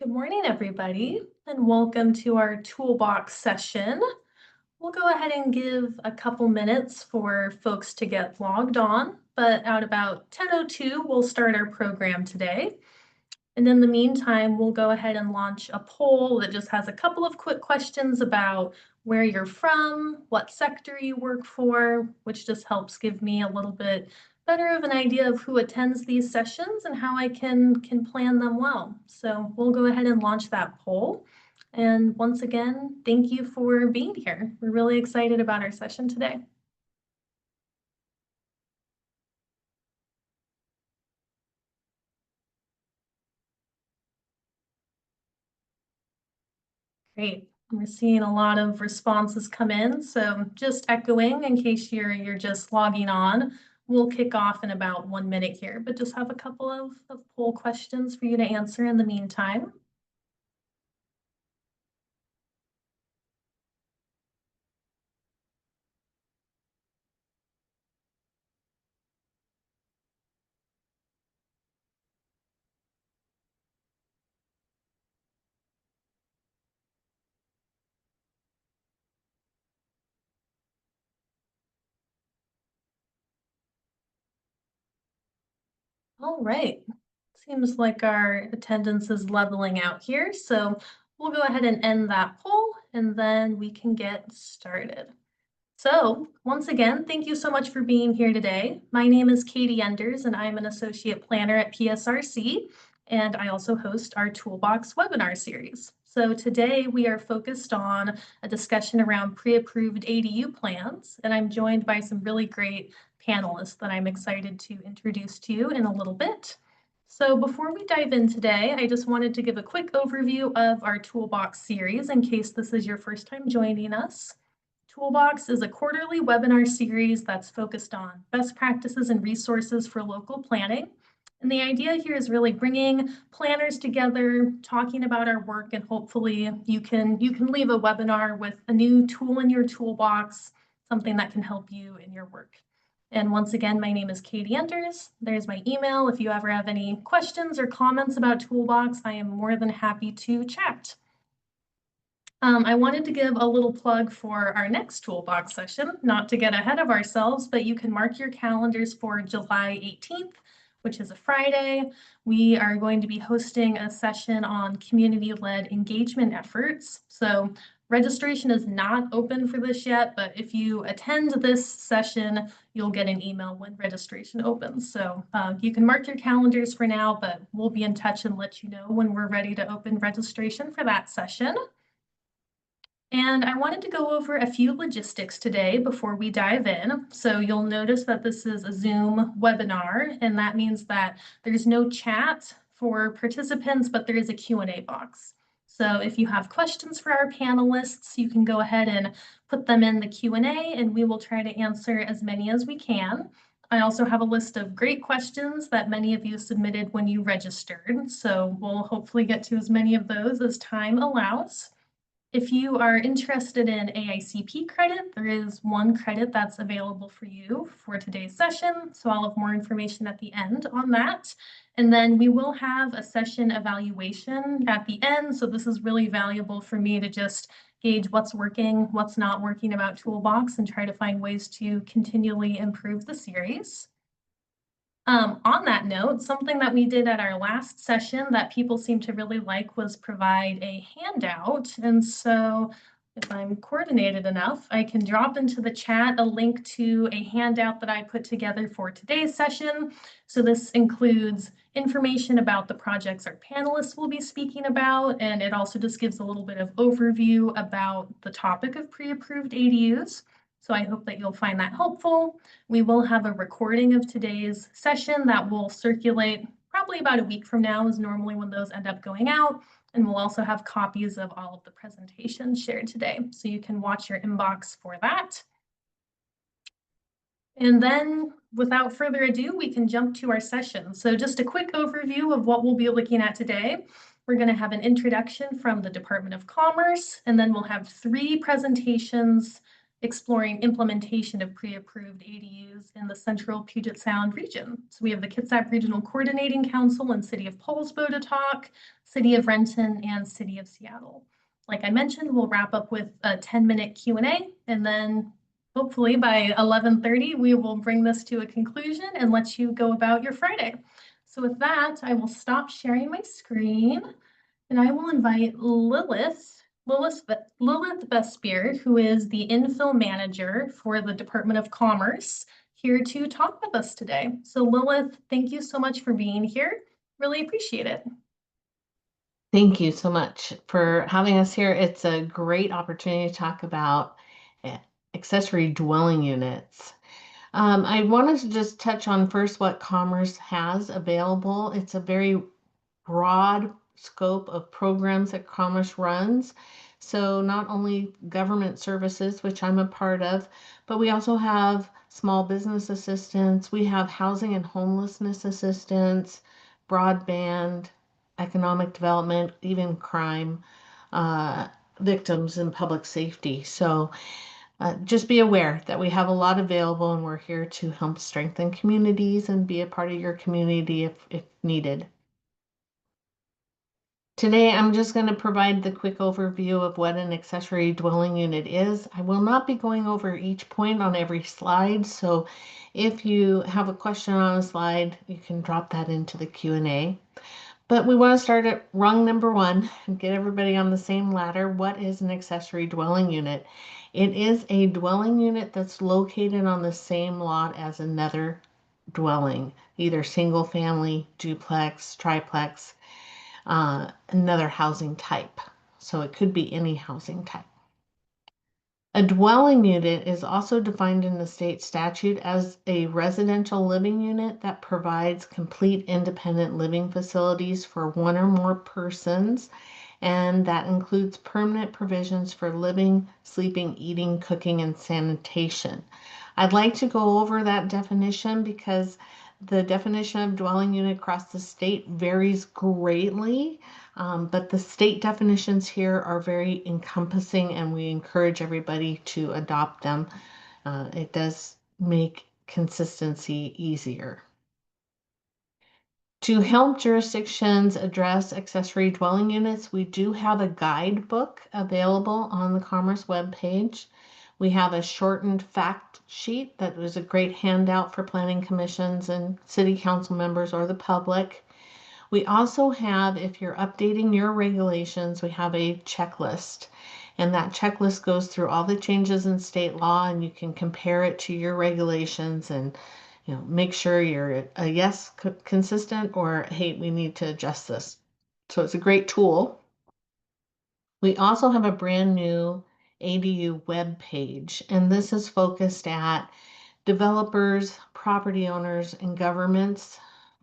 Good morning, everybody, and welcome to our toolbox session. We'll go ahead and give a couple minutes for folks to get logged on, but at about 10:02, we'll start our program today. And in the meantime, we'll go ahead and launch a poll that just has a couple of quick questions about where you're from, what sector you work for, which just helps give me a little bit better of an idea of who attends these sessions and how I can plan them well. So we'll go ahead and launch that poll. And once again, thank you for being here. We're really excited about our session today. Great. We're seeing a lot of responses come in. So just echoing in case you're just logging on, we'll kick off in about 1 minute here, but just have a couple of poll questions for you to answer in the meantime. All right. Seems like our attendance is leveling out here. So we'll go ahead and end that poll and then we can get started. So once again, thank you so much for being here today. My name is Katie Enders and I'm an associate planner at PSRC, and I also host our Toolbox webinar series. So today we are focused on a discussion around pre-approved ADU plans, and I'm joined by some really great panelists that I'm excited to introduce to you in a little bit. So before we dive in today, I just wanted to give a quick overview of our Toolbox series in case this is your first time joining us. Toolbox is a quarterly webinar series that's focused on best practices and resources for local planning. And the idea here is really bringing planners together, talking about our work, and hopefully you can leave a webinar with a new tool in your toolbox, something that can help you in your work. And once again, my name is Katie Enders. There's my email. If you ever have any questions or comments about Toolbox, I am more than happy to chat. I wanted to give a little plug for our next Toolbox session, not to get ahead of ourselves, but you can mark your calendars for July 18th, which is a Friday. We are going to be hosting a session on community-led engagement efforts. So registration is not open for this yet, but if you attend this session, you'll get an email when registration opens. So you can mark your calendars for now, but we'll be in touch and let you know when we're ready to open registration for that session. And I wanted to go over a few logistics today before we dive in. So you'll notice that this is a Zoom webinar, and that means that there's no chat for participants, but there is a Q&A box. So if you have questions for our panelists, you can go ahead and put them in the Q&A, and we will try to answer as many as we can. I also have a list of great questions that many of you submitted when you registered, so we'll hopefully get to as many of those as time allows. If you are interested in AICP credit, there is one credit that's available for you for today's session. So I'll have more information at the end on that. And then we will have a session evaluation at the end. So this is really valuable for me to just gauge what's working, what's not working about Toolbox, and try to find ways to continually improve the series. On that note, something that we did at our last session that people seem to really like was provide a handout. And so if I'm coordinated enough, I can drop into the chat a link to a handout that I put together for today's session. So this includes information about the projects our panelists will be speaking about, and it also just gives a little bit of overview about the topic of pre-approved ADUs. So I hope that you'll find that helpful. We will have a recording of today's session that will circulate probably about a week from now is normally when those end up going out. And we'll also have copies of all of the presentations shared today. So you can watch your inbox for that. And then without further ado, we can jump to our session. So just a quick overview of what we'll be looking at today. We're going to have an introduction from the Department of Commerce, and then we'll have 3 presentations exploring implementation of pre-approved ADUs in the central Puget Sound region. So we have the Kitsap Regional Coordinating Council and City of Poulsbo to talk, City of Renton, and City of Seattle. Like I mentioned, we'll wrap up with a 10-minute Q&A, and then hopefully by 11:30, we will bring this to a conclusion and let you go about your Friday. So with that, I will stop sharing my screen, and I will invite Lilith Vespier, who is the infill manager for the Department of Commerce, here to talk with us today. So Lilith, thank you so much for being here. Really appreciate it. Thank you so much for having us here. It's a great opportunity to talk about accessory dwelling units. I wanted to just touch on first what Commerce has available. It's a very broad scope of programs that Commerce runs. So not only government services, which I'm a part of, but we also have small business assistance. We have housing and homelessness assistance, broadband, economic development, even crime victims and public safety. So just be aware that we have a lot available, and we're here to help strengthen communities and be a part of your community if needed. Today, I'm just going to provide the quick overview of what an accessory dwelling unit is. I will not be going over each point on every slide, so if you have a question on a slide, you can drop that into the Q&A. But we want to start at rung number 1 and get everybody on the same ladder. What is an accessory dwelling unit? It is a dwelling unit that's located on the same lot as another dwelling, either single family, duplex, triplex, another housing type. So it could be any housing type. A dwelling unit is also defined in the state statute as a residential living unit that provides complete independent living facilities for one or more persons, and that includes permanent provisions for living, sleeping, eating, cooking, and sanitation. I'd like to go over that definition because the definition of dwelling unit across the state varies greatly, but the state definitions here are very encompassing, and we encourage everybody to adopt them. It does make consistency easier. To help jurisdictions address accessory dwelling units, we do have a guidebook available on the Commerce webpage. We have a shortened fact sheet that was a great handout for planning commissions and city council members or the public. We also have, if you're updating your regulations, we have a checklist. And that checklist goes through all the changes in state law, and you can compare it to your regulations and make sure you're a yes consistent or hey, we need to adjust this. So it's a great tool. We also have a brand new ADU web page, and this is focused at developers, property owners, and governments,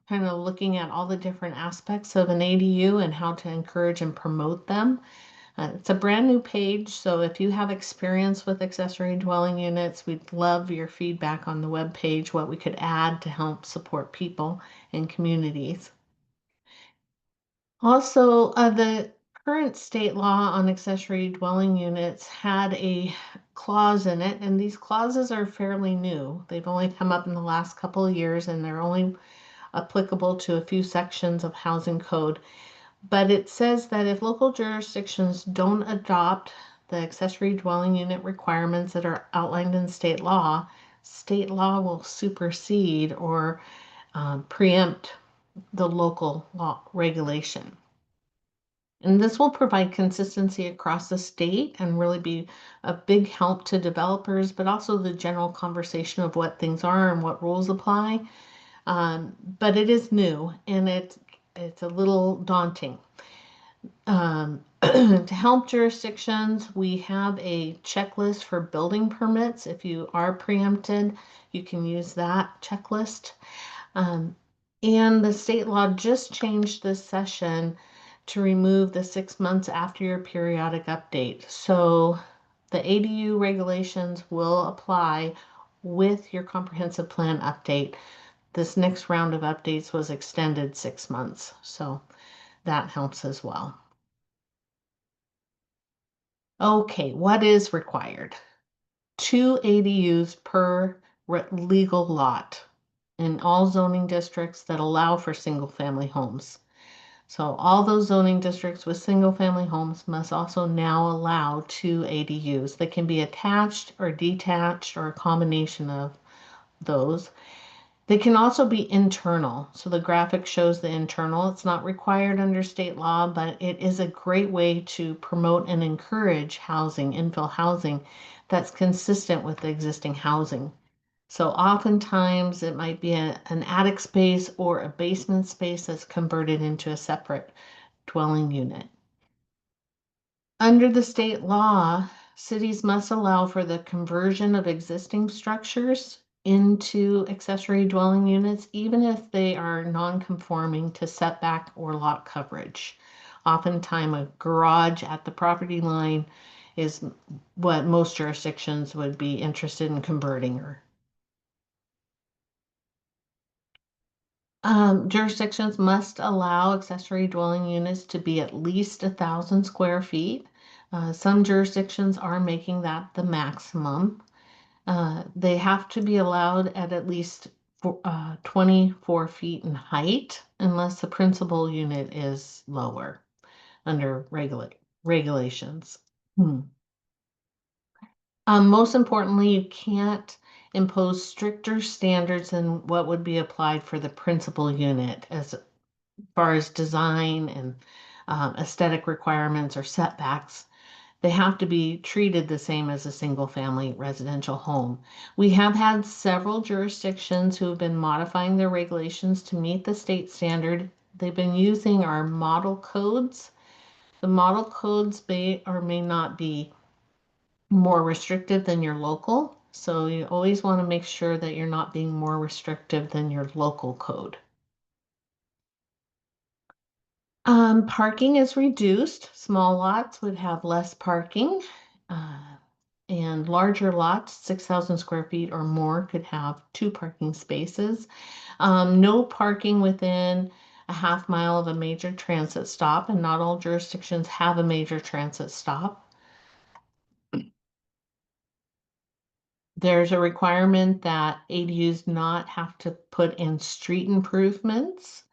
kind of looking at all the different aspects of an ADU and how to encourage and promote them. It's a brand new page, so if you have experience with accessory dwelling units, we'd love your feedback on the web page, what we could add to help support people and communities. Also, the current state law on accessory dwelling units had a clause in it, and these clauses are fairly new. They've only come up in the last couple of years, and they're only applicable to a few sections of housing code. But it says that if local jurisdictions don't adopt the accessory dwelling unit requirements that are outlined in state law will supersede or preempt the local law regulation. And this will provide consistency across the state and really be a big help to developers, but also the general conversation of what things are and what rules apply. But it is new, and it's a little daunting. To help jurisdictions, we have a checklist for building permits. If you are preempted, you can use that checklist. And the state law just changed this session to remove the 6 months after your periodic update. So the ADU regulations will apply with your comprehensive plan update. This next round of updates was extended 6 months, so that helps as well. Okay, what is required? 2 ADUs per legal lot in all zoning districts that allow for single-family homes. So all those zoning districts with single-family homes must also now allow 2 ADUs. They can be attached or detached or a combination of those. They can also be internal. So the graphic shows the internal. It's not required under state law, but it is a great way to promote and encourage housing, infill housing that's consistent with the existing housing. So oftentimes it might be an attic space or a basement space that's converted into a separate dwelling unit. Under the state law, cities must allow for the conversion of existing structures into accessory dwelling units, even if they are non-conforming to setback or lot coverage. Oftentimes, a garage at the property line is what most jurisdictions would be interested in converting. Jurisdictions must allow accessory dwelling units to be at least 1,000 square feet. Some jurisdictions are making that the maximum. They have to be allowed at least 24 feet in height unless the principal unit is lower under regulations. Most importantly, you can't impose stricter standards than what would be applied for the principal unit as far as design and aesthetic requirements or setbacks. They have to be treated the same as a single family residential home. We have had several jurisdictions who have been modifying their regulations to meet the state standard. They've been using our model codes. The model codes may or may not be more restrictive than your local. So you always want to make sure that you're not being more restrictive than your local code. Parking is reduced. Small lots would have less parking. And larger lots, 6,000 square feet or more, could have 2 parking spaces. No parking within a half mile of a major transit stop, and not all jurisdictions have a major transit stop. There's a requirement that ADUs not have to put in street improvements,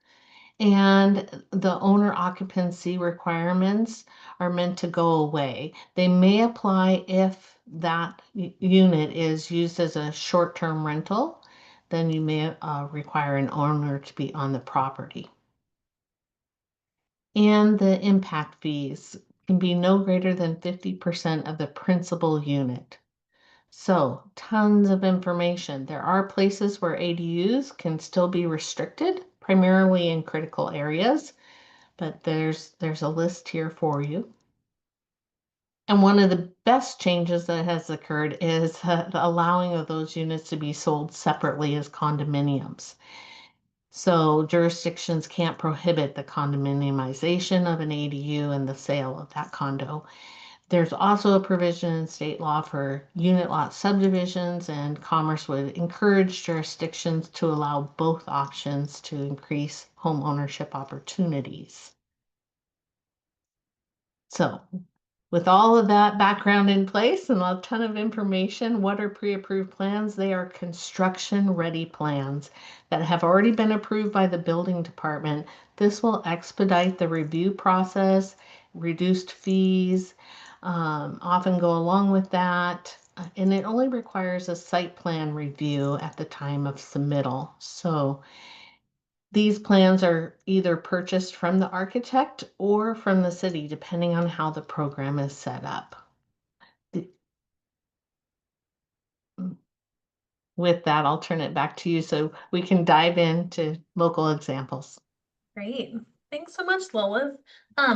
and the owner occupancy requirements are meant to go away. They may apply if that unit is used as a short-term rental, then you may require an owner to be on the property. And the impact fees can be no greater than 50% of the principal unit. So, tons of information. There are places where ADUs can still be restricted, primarily in critical areas, but there's a list here for you. And one of the best changes that has occurred is the allowing of those units to be sold separately as condominiums. So jurisdictions can't prohibit the condominiumization of an ADU and the sale of that condo. There's also a provision in state law for unit lot subdivisions, and Commerce would encourage jurisdictions to allow both options to increase home ownership opportunities. So, with all of that background in place and a ton of information, what are pre-approved plans? They are construction-ready plans that have already been approved by the building department. This will expedite the review process, reduced fees, often go along with that, and it only requires a site plan review at the time of submittal. So these plans are either purchased from the architect or from the city, depending on how the program is set up. With that, I'll turn it back to you so we can dive into local examples. Great. Thanks so much, Lilith.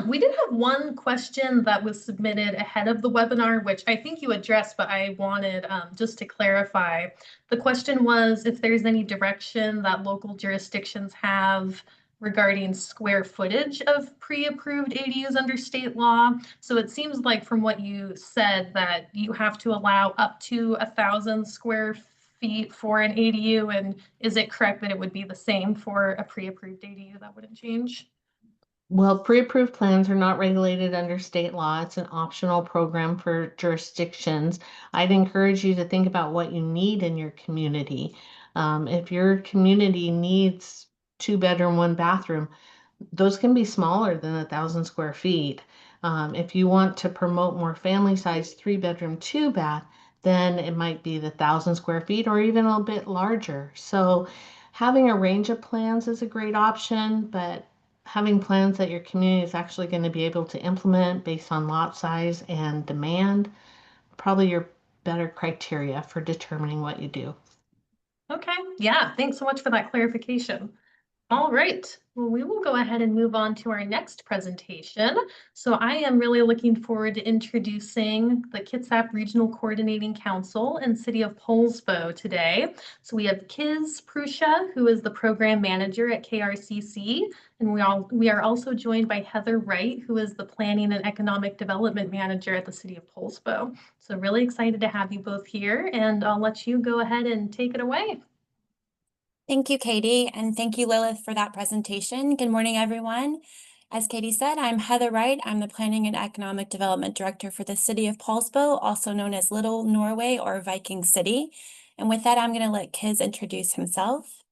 We did have one question that was submitted ahead of the webinar, which I think you addressed, but I wanted just to clarify. The question was if there's any direction that local jurisdictions have regarding square footage of pre-approved ADUs under state law. So it seems like from what you said that you have to allow up to 1,000 square feet for an ADU, and is it correct that it would be the same for a pre-approved ADU? That wouldn't change? Well, pre-approved plans are not regulated under state law. It's an optional program for jurisdictions. I'd encourage you to think about what you need in your community. If your community needs 2 bedroom, 1 bathroom, those can be smaller than 1,000 square feet. If you want to promote more family size 3 bedroom, 2 bath, then it might be the 1,000 square feet or even a bit larger. So having a range of plans is a great option, but having plans that your community is actually going to be able to implement based on lot size and demand, probably your better criteria for determining what you do. Okay, yeah, thanks so much for that clarification. All right, well, we will go ahead and move on to our next presentation. So I am really looking forward to introducing the Kitsap Regional Coordinating Council and City of Poulsbo today. So we have Kiz Prusha, who is the program manager at KRCC, and we are also joined by Heather Wright, who is the planning and economic development manager at the City of Poulsbo. So really excited to have you both here, and I'll let you go ahead and take it away. Thank you, Katie, and thank you, Lilith, for that presentation. Good morning, everyone. As Katie said, I'm Heather Wright. I'm the Planning and Economic Development Director for the City of Poulsbo, also known as Little Norway or Viking City. And with that, I'm going to let Kiz introduce himself.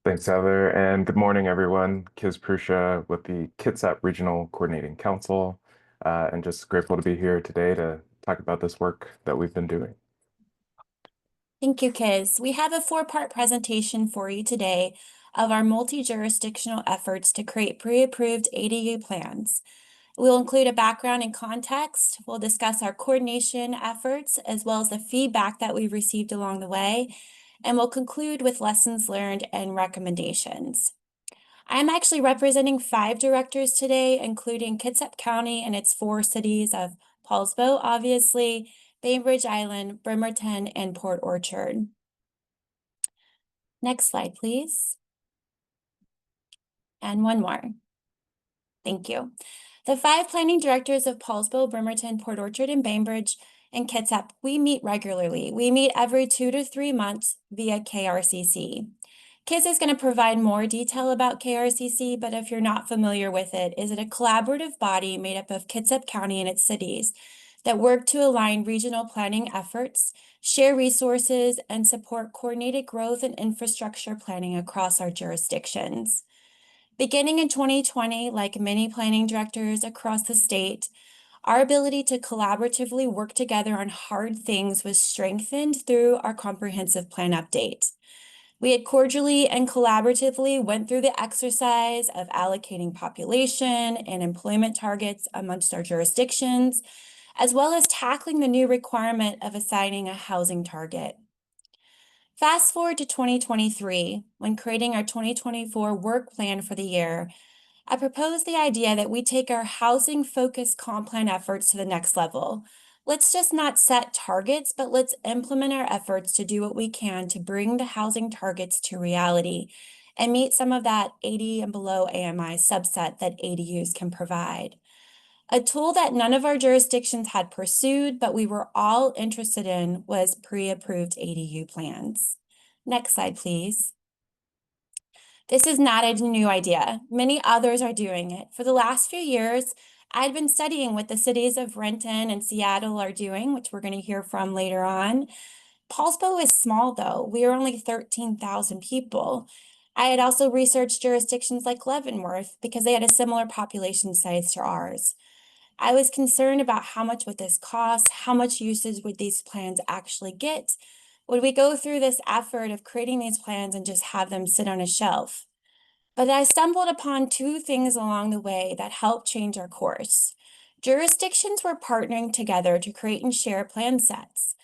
Thanks, Heather, and good morning, everyone. Kiz Prusha with the Kitsap Regional Coordinating Council, and just grateful to be here today to talk about this work that we've been doing. Thank you, Kiz. We have a 4-part presentation for you today of our multi-jurisdictional efforts to create pre-approved ADU plans. We'll include a background and context. We'll discuss our coordination efforts as well as the feedback that we've received along the way. And we'll conclude with lessons learned and recommendations. I'm actually representing 5 directors today, including Kitsap County and its 4 cities of Poulsbo, obviously, Bainbridge Island, Bremerton, and Port Orchard. Next slide, please. And one more. Thank you. The 5 planning directors of Poulsbo, Bremerton, Port Orchard, and Bainbridge, and Kitsap, we meet regularly. We meet every 2 to 3 months via KRCC. Kiz is going to provide more detail about KRCC, but if you're not familiar with it, is it a collaborative body made up of Kitsap County and its cities that work to align regional planning efforts, share resources, and support coordinated growth and infrastructure planning across our jurisdictions. Beginning in 2020, like many planning directors across the state, our ability to collaboratively work together on hard things was strengthened through our comprehensive plan update. We had cordially and collaboratively went through the exercise of allocating population and employment targets amongst our jurisdictions, as well as tackling the new requirement of assigning a housing target. Fast forward to 2023, when creating our 2024 work plan for the year, I proposed the idea that we take our housing-focused comp plan efforts to the next level. Let's just not set targets, but let's implement our efforts to do what we can to bring the housing targets to reality and meet some of that 80 and below AMI subset that ADUs can provide. A tool that none of our jurisdictions had pursued, but we were all interested in, was pre-approved ADU plans. Next slide, please. This is not a new idea. Many others are doing it. For the last few years, I'd been studying what the cities of Renton and Seattle are doing, which we're going to hear from later on. Poulsbo is small, though. We are only 13,000 people. I had also researched jurisdictions like Leavenworth because they had a similar population size to ours. I was concerned about how much would this cost, how much usage would these plans actually get? Would we go through this effort of creating these plans and just have them sit on a shelf? But I stumbled upon 2 things along the way that helped change our course. Jurisdictions were partnering together to create and share plan sets.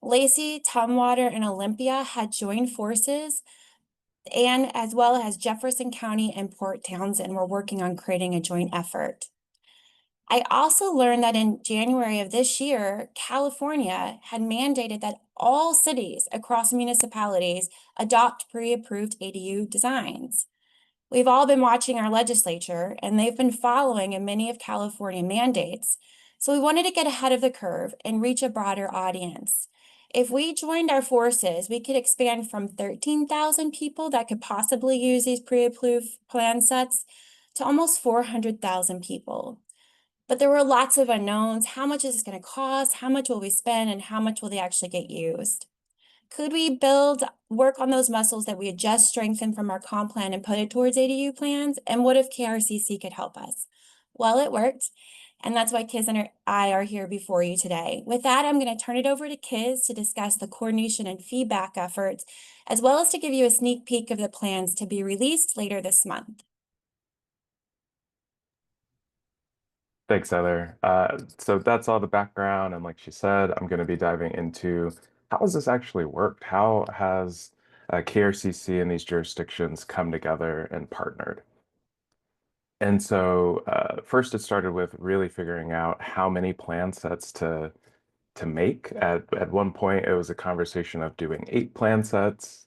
Lacey, Tumwater, and Olympia had joined forces, and as well as Jefferson County and Port Townsend were working on creating a joint effort. I also learned that in January of this year, California had mandated that all cities across municipalities adopt pre-approved ADU designs. We've all been watching our legislature, and they've been following in many of California mandates. So we wanted to get ahead of the curve and reach a broader audience. If we joined our forces, we could expand from 13,000 people that could possibly use these pre-approved plan sets to almost 400,000 people. But there were lots of unknowns. How much is this going to cost? How much will we spend? And how much will they actually get used? Could we work on those muscles that we had just strengthened from our comp plan and put it towards ADU plans? And what if KRCC could help us? Well, it worked. And that's why Kiz and I are here before you today. With that, I'm going to turn it over to Kiz to discuss the coordination and feedback efforts, as well as to give you a sneak peek of the plans to be released later this month. Thanks, Heather. So that's all the background. And like she said, I'm going to be diving into how has this actually worked? How has KRCC and these jurisdictions come together and partnered? And so first it started with really figuring out how many plan sets to make. At one point, it was a conversation of doing 8 plan sets,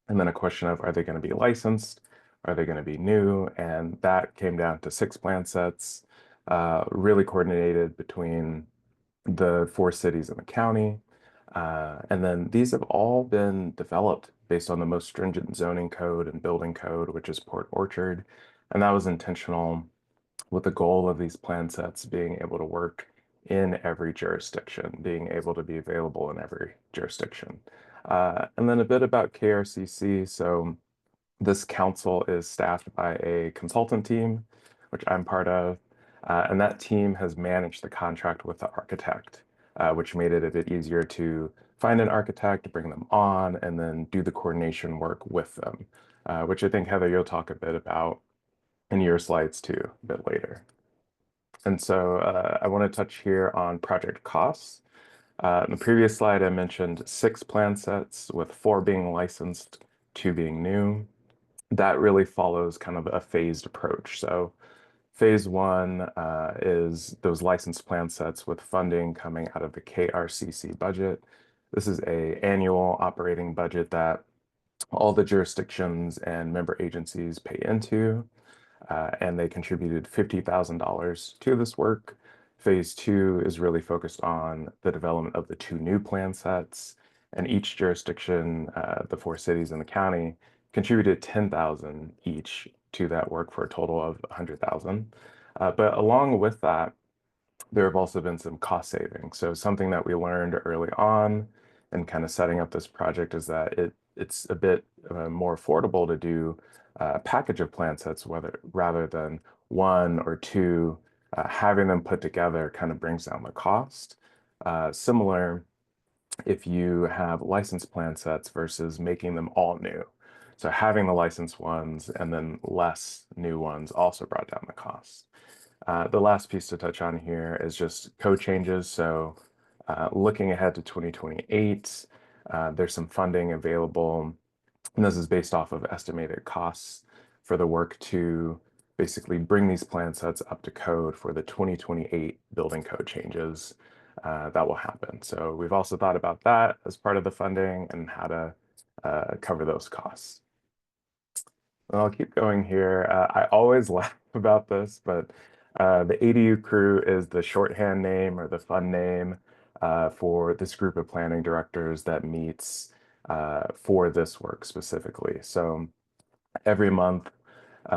and then a question of are they going to be licensed? Are they going to be new? And that came down to 6 plan sets, really coordinated between the 4 cities in the county. And then these have all been developed based on the most stringent zoning code and building code, which is Port Orchard. And that was intentional with the goal of these plan sets being able to work in every jurisdiction, being able to be available in every jurisdiction. And then a bit about KRCC. So this council is staffed by a consultant team, which I'm part of. And that team has managed the contract with the architect, which made it a bit easier to find an architect, bring them on, and then do the coordination work with them, which I think, Heather, you'll talk a bit about in your slides too, a bit later. And so I want to touch here on project costs. In the previous slide, I mentioned 6 plan sets, with 4 being licensed, 2 being new. That really follows kind of a phased approach. So phase 1 is those licensed plan sets with funding coming out of the KRCC budget. This is an annual operating budget that all the jurisdictions and member agencies pay into. And they contributed $50,000 to this work. Phase 2 is really focused on the development of the 2 new plan sets, and each jurisdiction, the 4 cities in the county, contributed $10,000 each to that work for a total of $100,000. But along with that, there have also been some cost savings. So something that we learned early on and kind of setting up this project is that it's a bit more affordable to do a package of plan sets, rather than 1 or 2. Having them put together kind of brings down the cost. Similar if you have licensed plan sets versus making them all new. So having the licensed ones and then less new ones also brought down the cost. The last piece to touch on here is just code changes. So looking ahead to 2028, there's some funding available, and this is based off of estimated costs for the work to basically bring these plan sets up to code for the 2028 building code changes that will happen. So we've also thought about that as part of the funding and how to cover those costs. And I'll keep going here. I always laugh about this, but the ADU crew is the shorthand name or the fun name for this group of planning directors that meets for this work specifically. So every month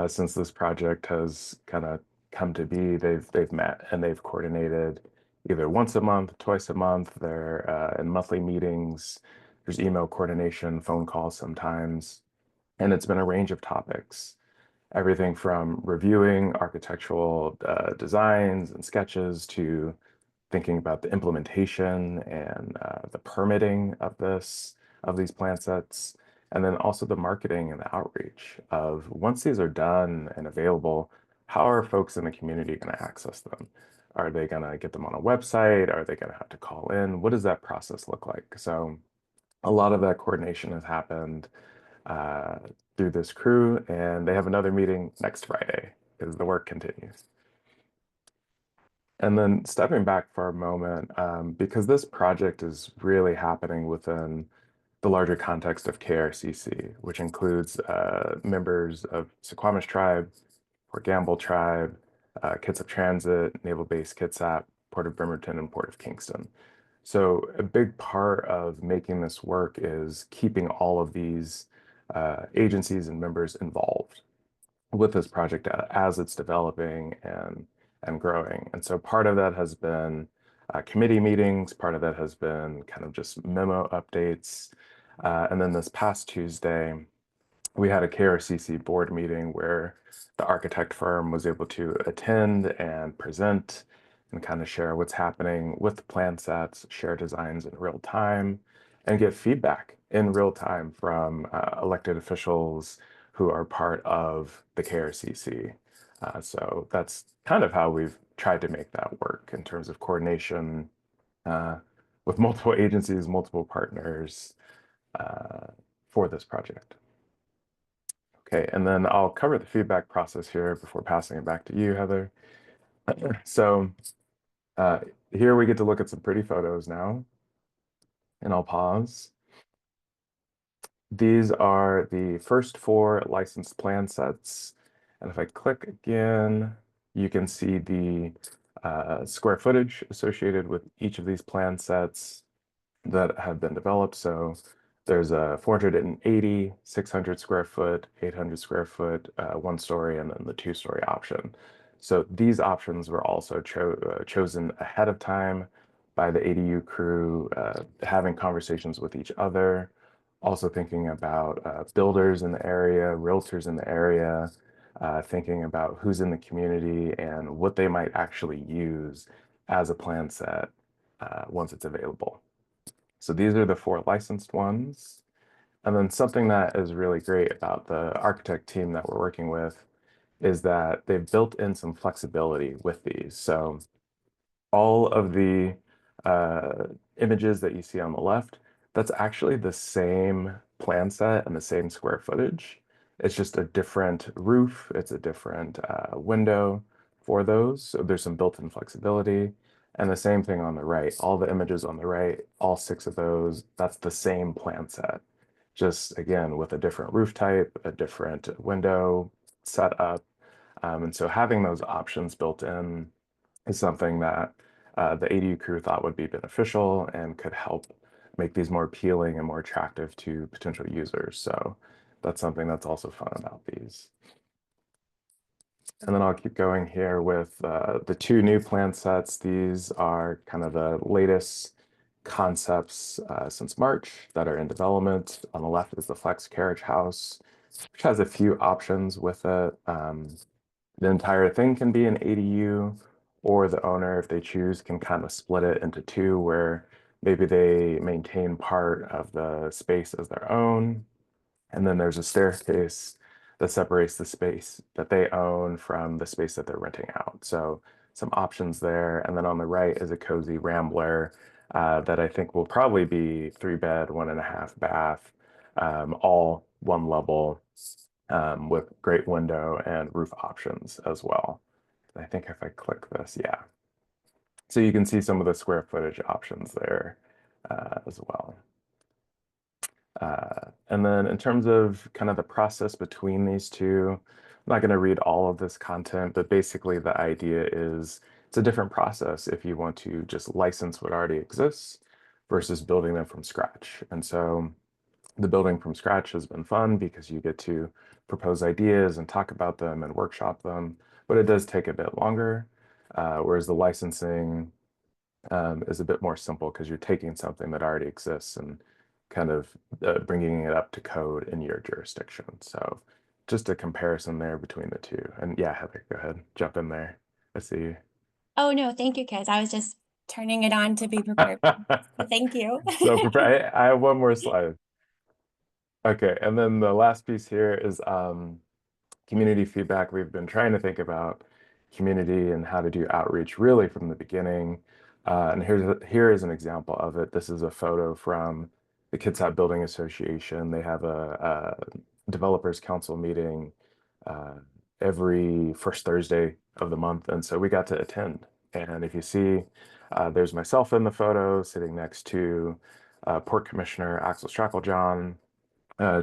since this project has kind of come to be, they've met and they've coordinated either once a month, twice a month. They're in monthly meetings. There's email coordination, phone calls sometimes, and it's been a range of topics. Everything from reviewing architectural designs and sketches to thinking about the implementation and the permitting of these plan sets, and then also the marketing and the outreach of once these are done and available, how are folks in the community going to access them? Are they going to get them on a website? Are they going to have to call in? What does that process look like? So a lot of that coordination has happened through this crew, and they have another meeting next Friday because the work continues. And then stepping back for a moment, because this project is really happening within the larger context of KRCC, which includes members of Suquamish Tribe, Port Gamble Tribe, Kitsap Transit, Naval Base Kitsap, Port of Bremerton, and Port of Kingston. So a big part of making this work is keeping all of these agencies and members involved. with this project as it's developing and growing. And so part of that has been committee meetings, part of that has been kind of just memo updates. And then this past Tuesday, we had a KRCC board meeting where the architect firm was able to attend and present and kind of share what's happening with the plan sets, share designs in real time, and get feedback in real time from elected officials who are part of the KRCC. So that's kind of how we've tried to make that work in terms of coordination with multiple agencies, multiple partners for this project. Okay, and then I'll cover the feedback process here before passing it back to you, Heather. So here we get to look at some pretty photos now, and I'll pause. These are the first 4 licensed plan sets. And if I click again, you can see the square footage associated with each of these plan sets that have been developed. So there's a 480, 600 square foot, 800 square foot, 1-story, and then the 2-story option. So these options were also chosen ahead of time by the ADU crew, having conversations with each other, also thinking about builders in the area, realtors in the area, thinking about who's in the community and what they might actually use as a plan set once it's available. So these are the 4 licensed ones. And then something that is really great about the architect team that we're working with is that they've built in some flexibility with these. So all of the images that you see on the left, that's actually the same plan set and the same square footage. It's just a different roof. It's a different window for those. So there's some built-in flexibility. And the same thing on the right. All the images on the right, all 6 of those, that's the same plan set. Just again, with a different roof type, a different window setup. And so having those options built in is something that the ADU crew thought would be beneficial and could help make these more appealing and more attractive to potential users. So that's something that's also fun about these. And then I'll keep going here with the 2 new plan sets. These are kind of the latest concepts since March that are in development. On the left is the Flex Carriage House, which has a few options with it. The entire thing can be an ADU, or the owner, if they choose, can kind of split it into 2 where maybe they maintain part of the space as their own. And then there's a staircase that separates the space that they own from the space that they're renting out. So some options there. And then on the right is a cozy rambler that I think will probably be 3-bed, 1.5 bath, all 1 level with great window and roof options as well. I think if I click this, yeah. So you can see some of the square footage options there as well. And then in terms of kind of the process between these 2, I'm not going to read all of this content, but basically the idea is it's a different process if you want to just license what already exists versus building them from scratch. And so the building from scratch has been fun because you get to propose ideas and talk about them and workshop them, but it does take a bit longer. Whereas the licensing is a bit more simple because you're taking something that already exists and kind of bringing it up to code in your jurisdiction. So just a comparison there between the 2. And yeah, Heather, go ahead, jump in there. I see you. Oh, no, thank you, kids. I was just turning it on to be prepared. So thank you. So I have 1 more slide. Okay, and then the last piece here is community feedback. We've been trying to think about community and how to do outreach really from the beginning. And here is an example of it. This is a photo from the Kitsap Building Association. They have a developers council meeting every first Thursday of the month. And so we got to attend. And if you see, there's myself in the photo sitting next to Port Commissioner Axel Stracklejohn,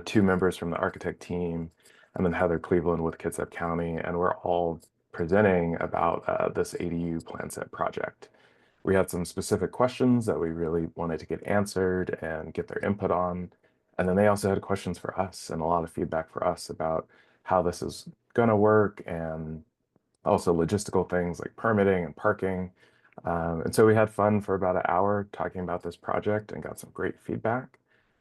2 members from the architect team, and then Heather Cleveland with Kitsap County, and we're all presenting about this ADU plan set project. We had some specific questions that we really wanted to get answered and get their input on, and then they also had questions for us and a lot of feedback for us about how this is going to work, and also logistical things like permitting and parking. And so we had fun for about an hour talking about this project and got some great feedback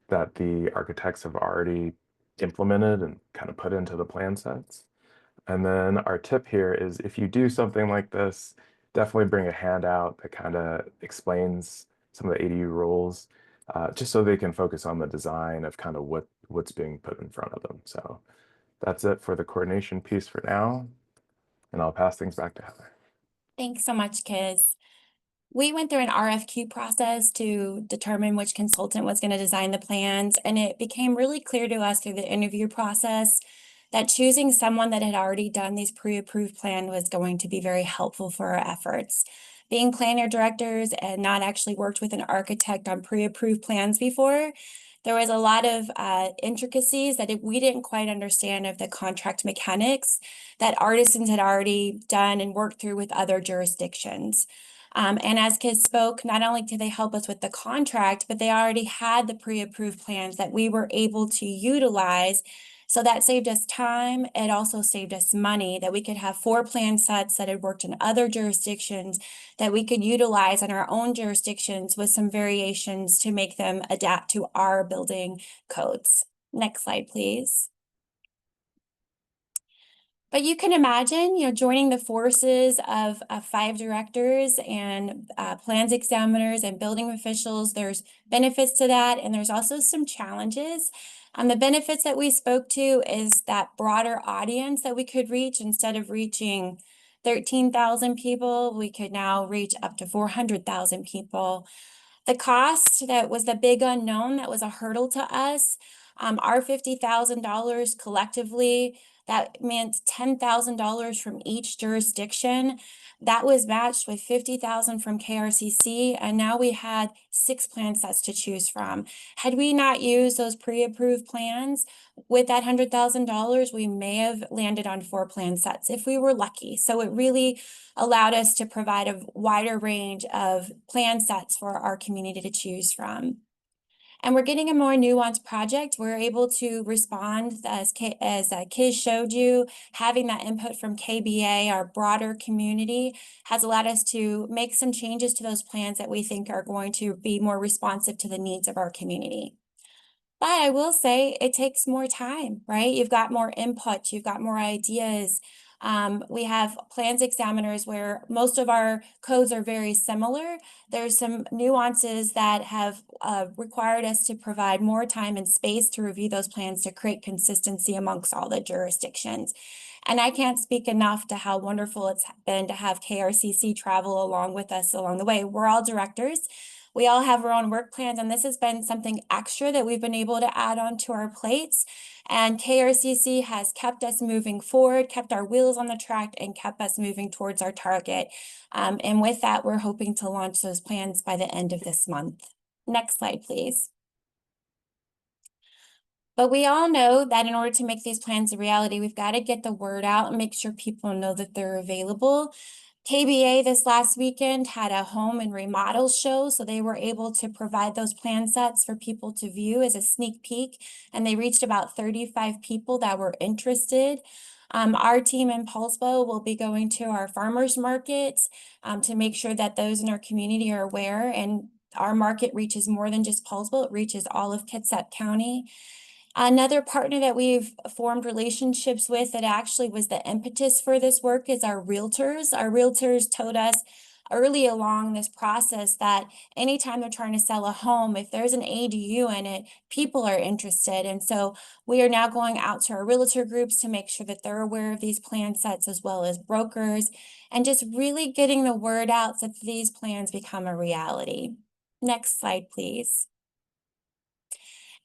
that the architects have already implemented and kind of put into the plan sets. And then our tip here is, if you do something like this, definitely bring a handout that kind of explains some of the ADU rules, just so they can focus on the design of kind of what's being put in front of them. So that's it for the coordination piece for now. And I'll pass things back to Heather. Thanks so much, Kiz. We went through an RFQ process to determine which consultant was going to design the plans, and it became really clear to us through the interview process that choosing someone that had already done these pre-approved plans was going to be very helpful for our efforts. Being planner directors and not actually worked with an architect on pre-approved plans before, there was a lot of intricacies that we didn't quite understand of the contract mechanics that artisans had already done and worked through with other jurisdictions. And as Kiz spoke, not only did they help us with the contract, but they already had the pre-approved plans that we were able to utilize. So that saved us time. It also saved us money, that we could have 4 plan sets that had worked in other jurisdictions that we could utilize in our own jurisdictions with some variations to make them adapt to our building codes. Next slide, please. But you can imagine, joining the forces of 5 directors and plans examiners and building officials. There's benefits to that, and there's also some challenges. The benefits that we spoke to is that broader audience that we could reach. Instead of reaching 13,000 people, we could now reach up to 400,000 people. The cost, that was the big unknown, that was a hurdle to us. Our $50,000 collectively, that meant $10,000 from each jurisdiction. That was matched with $50,000 from KRCC, and now we had 6 plan sets to choose from. Had we not used those pre-approved plans, with that $100,000, we may have landed on 4 plan sets if we were lucky. So it really allowed us to provide a wider range of plan sets for our community to choose from. And we're getting a more nuanced project. We're able to respond, as Kiz showed you, having that input from KBA, our broader community, has allowed us to make some changes to those plans that we think are going to be more responsive to the needs of our community. But I will say it takes more time, right? You've got more input, you've got more ideas. We have plans examiners where most of our codes are very similar. There's some nuances that have required us to provide more time and space to review those plans to create consistency amongst all the jurisdictions. And I can't speak enough to how wonderful it's been to have KRCC travel along with us along the way. We're all directors. We all have our own work plans, and this has been something extra that we've been able to add on to our plates. And KRCC has kept us moving forward, kept our wheels on the track, and kept us moving towards our target. And with that, we're hoping to launch those plans by the end of this month. Next slide, please. But we all know that in order to make these plans a reality, we've got to get the word out and make sure people know that they're available. KBA this last weekend had a home and remodel show, so they were able to provide those plan sets for people to view as a sneak peek, and they reached about 35 people that were interested. Our team in Poulsbo will be going to our farmers markets to make sure that those in our community are aware, and our market reaches more than just Poulsbo, it reaches all of Kitsap County. Another partner that we've formed relationships with that actually was the impetus for this work is our realtors. Our realtors told us early along this process that anytime they're trying to sell a home, if there's an ADU in it, people are interested. And so we are now going out to our realtor groups to make sure that they're aware of these plan sets, as well as brokers, and just really getting the word out so that these plans become a reality. Next slide, please.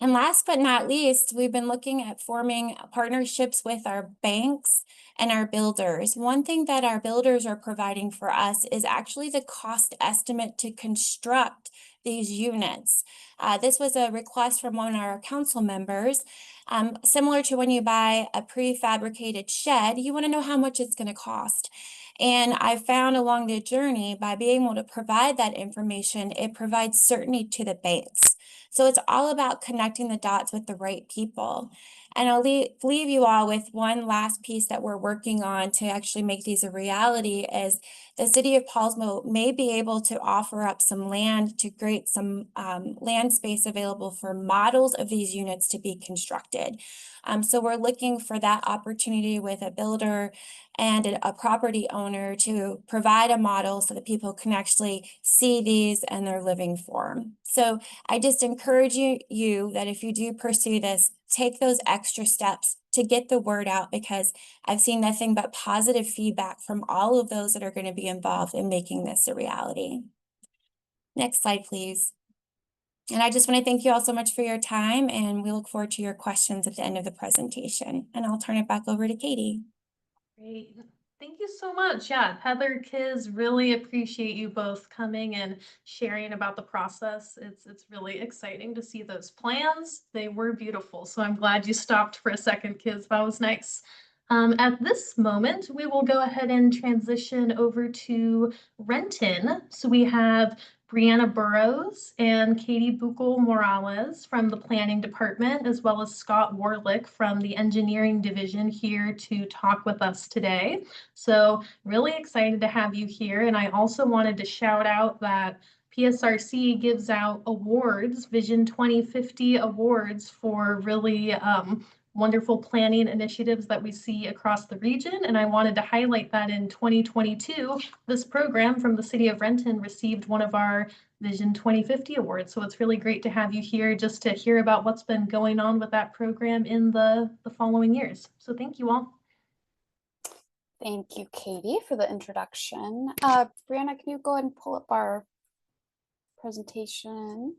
And last but not least, we've been looking at forming partnerships with our banks and our builders. One thing that our builders are providing for us is actually the cost estimate to construct these units. This was a request from one of our council members. Similar to when you buy a prefabricated shed, you want to know how much it's going to cost. And I found along the journey, by being able to provide that information, it provides certainty to the banks. So it's all about connecting the dots with the right people. And I'll leave you all with one last piece that we're working on to actually make these a reality is the city of Paulsville may be able to offer up some land to create some land space available for models of these units to be constructed. So we're looking for that opportunity with a builder and a property owner to provide a model so that people can actually see these in their living form. So I just encourage you that if you do pursue this, take those extra steps to get the word out, because I've seen nothing but positive feedback from all of those that are going to be involved in making this a reality. Next slide, please. And I just want to thank you all so much for your time, and we look forward to your questions at the end of the presentation. And I'll turn it back over to Katie. Great. Thank you so much. Yeah, Heather, Kiz, really appreciate you both coming and sharing about the process. It's really exciting to see those plans. They were beautiful. So I'm glad you stopped for a second, Kiz. That was nice. At this moment, we will go ahead and transition over to Renton. So we have Brianna Burrows and Katie Buchel Morales from the Planning Department, as well as Scott Warlick from the Engineering Division here to talk with us today. So really excited to have you here. And I also wanted to shout out that PSRC gives out awards, Vision 2050 awards for really wonderful planning initiatives that we see across the region. And I wanted to highlight that in 2022, this program from the city of Renton received one of our Vision 2050 awards. So it's really great to have you here just to hear about what's been going on with that program in the following years. So thank you all. Thank you, Katie, for the introduction. Brianna, can you go ahead and pull up our presentation?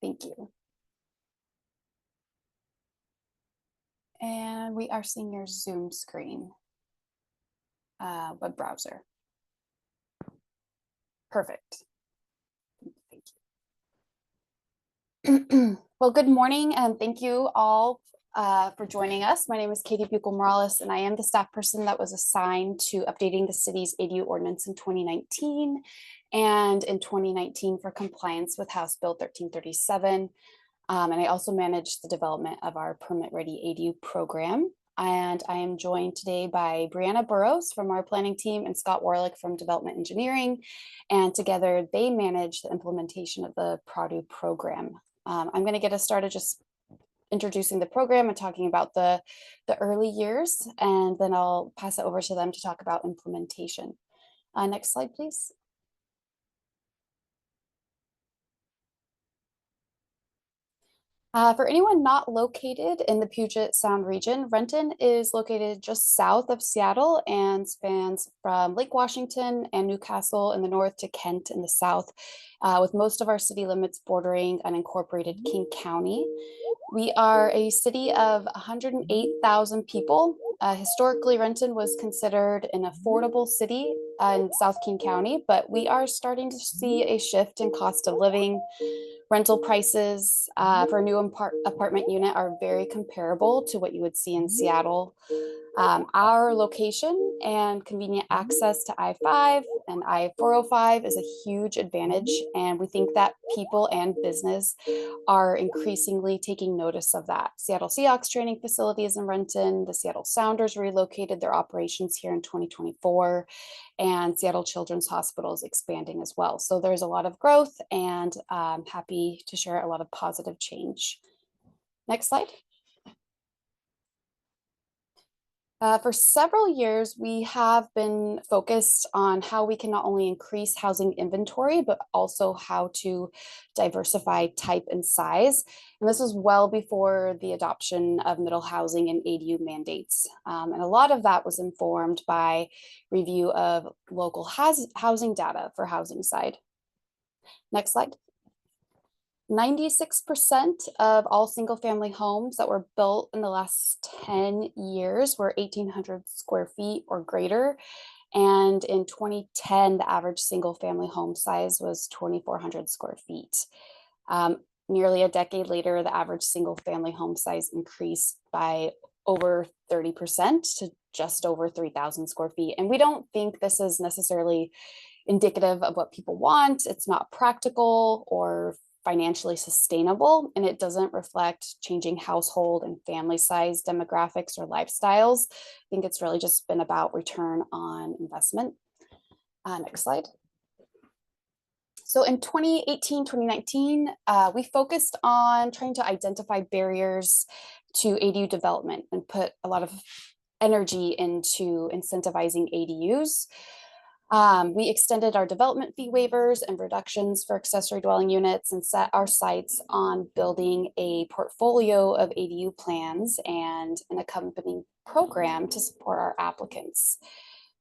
Thank you. And we are seeing your Zoom screen, web browser. Perfect. Thank you. Well, good morning, and thank you all for joining us. My name is Katie Buchel Morales, and I am the staff person that was assigned to updating the city's ADU ordinance in 2019 and in 2019 for compliance with House Bill 1337. And I also manage the development of our permit-ready ADU program. And I am joined today by Brianna Burrows from our planning team and Scott Warlick from development engineering. And together they manage the implementation of the PRODU program. I'm going to get us started just introducing the program and talking about the early years, and then I'll pass it over to them to talk about implementation. Next slide, please. For anyone not located in the Puget Sound region, Renton is located just south of Seattle and spans from Lake Washington and Newcastle in the north to Kent in the south, with most of our city limits bordering unincorporated King County. We are a city of 108,000 people. Historically, Renton was considered an affordable city in South King County, but we are starting to see a shift in cost of living. Rental prices for a new apartment unit are very comparable to what you would see in Seattle. Our location and convenient access to I-5 and I-405 is a huge advantage, and we think that people and business are increasingly taking notice of that. Seattle Seahawks training facilities in Renton, the Seattle Sounders relocated their operations here in 2024, and Seattle Children's Hospital is expanding as well. So there's a lot of growth, and I'm happy to share a lot of positive change. Next slide. For several years, we have been focused on how we can not only increase housing inventory, but also how to diversify type and size. And this was well before the adoption of middle housing and ADU mandates. And a lot of that was informed by review of local housing data for housing side. Next slide. 96% of all single family homes that were built in the last 10 years were 1,800 square feet or greater. And in 2010, the average single family home size was 2,400 square feet. Nearly a decade later, the average single family home size increased by over 30% to just over 3,000 square feet. And we don't think this is necessarily indicative of what people want. It's not practical or financially sustainable, and it doesn't reflect changing household and family size demographics or lifestyles. I think it's really just been about return on investment. Next slide. So in 2018, 2019, we focused on trying to identify barriers to ADU development and put a lot of energy into incentivizing ADUs. We extended our development fee waivers and reductions for accessory dwelling units and set our sights on building a portfolio of ADU plans and an accompanying program to support our applicants.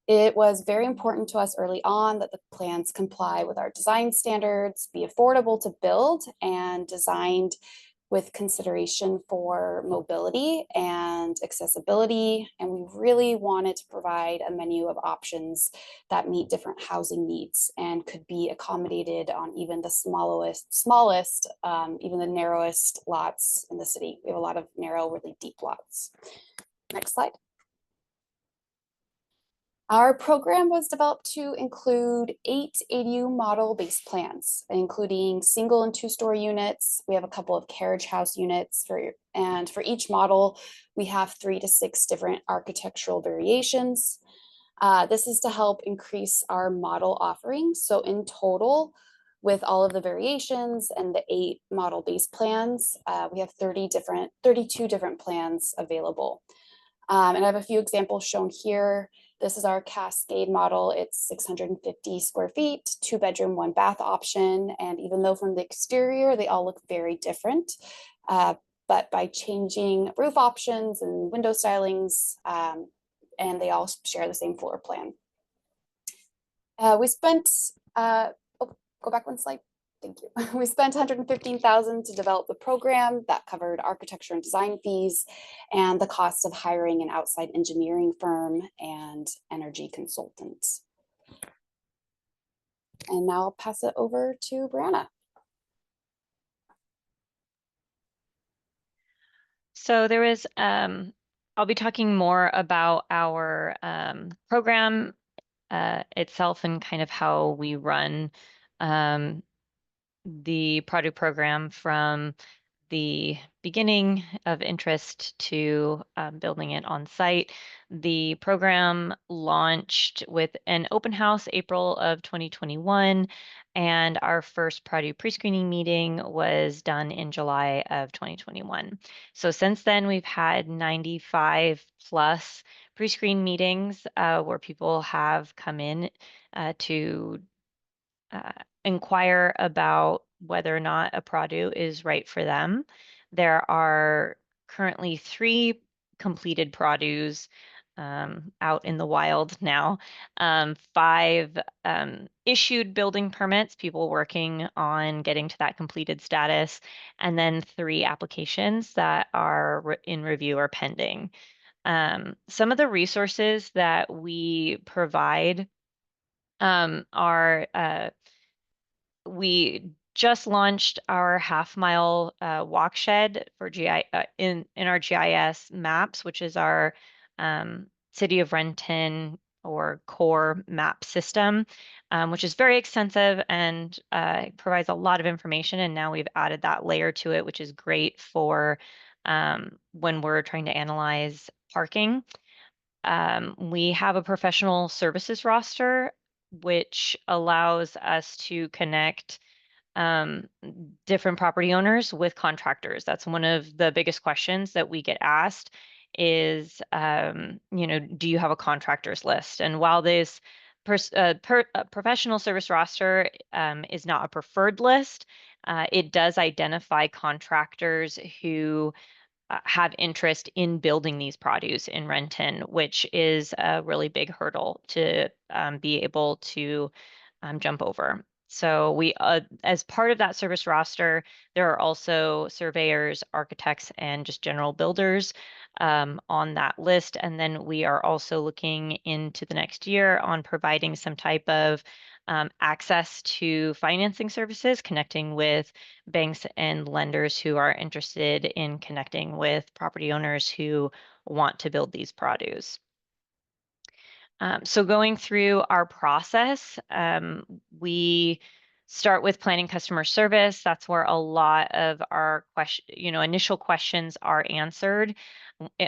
It was very important to us early on that the plans comply with our design standards, be affordable to build, and designed with consideration for mobility and accessibility. And we really wanted to provide a menu of options that meet different housing needs and could be accommodated on even the smallest, even the narrowest lots in the city. We have a lot of narrow, really deep lots. Next slide. Our program was developed to include 8 ADU model base plans, including single and 2-story units. We have a couple of carriage house units and for each model, we have 3 to 6 different architectural variations. This is to help increase our model offerings. So in total, with all of the variations and the 8 model base plans, we have 32 different plans available. And I have a few examples shown here. This is our Cascade model. It's 650 square feet, 2-bedroom, 1-bath option. And even though from the exterior, they all look very different, but by changing roof options and window stylings, and they all share the same floor plan. We spent, go back one slide. Thank you. We spent $115,000 to develop the program that covered architecture and design fees and the cost of hiring an outside engineering firm and energy consultants. And now I'll pass it over to Brianna. So there is, I'll be talking more about our program itself and kind of how we run the product program from the beginning of interest to building it on site. The program launched with an open house April of 2021, and our first product pre-screening meeting was done in July of 2021. So since then, we've had 95 plus pre-screen meetings where people have come in to inquire about whether or not a product is right for them. There are currently 3 completed products out in the wild now, 5 issued building permits, people working on getting to that completed status, and then 3 applications that are in review or pending. Some of the resources that we provide are we just launched our half-mile walk shed for in our GIS maps, which is our City of Renton or core map system, which is very extensive and provides a lot of information. And now we've added that layer to it, which is great for when we're trying to analyze parking. We have a professional services roster, which allows us to connect different property owners with contractors. That's one of the biggest questions that we get asked is, do you have a contractors list? And while this professional service roster is not a preferred list, it does identify contractors who have interest in building these produce in Renton, which is a really big hurdle to be able to jump over. So we, as part of that service roster, there are also surveyors, architects, and just general builders on that list. And then we are also looking into the next year on providing some type of access to financing services, connecting with banks and lenders who are interested in connecting with property owners who want to build these produce. So going through our process, we start with planning customer service. That's where a lot of our initial questions are answered.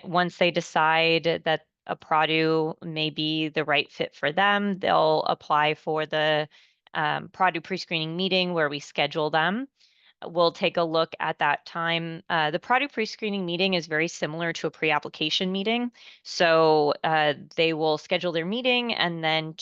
Once they decide that a produce may be the right fit for them, they'll apply for the produce pre-screening meeting where we schedule them. We'll take a look at that time. The product pre-screening meeting is very similar to a pre-application meeting. So they will schedule their meeting, and then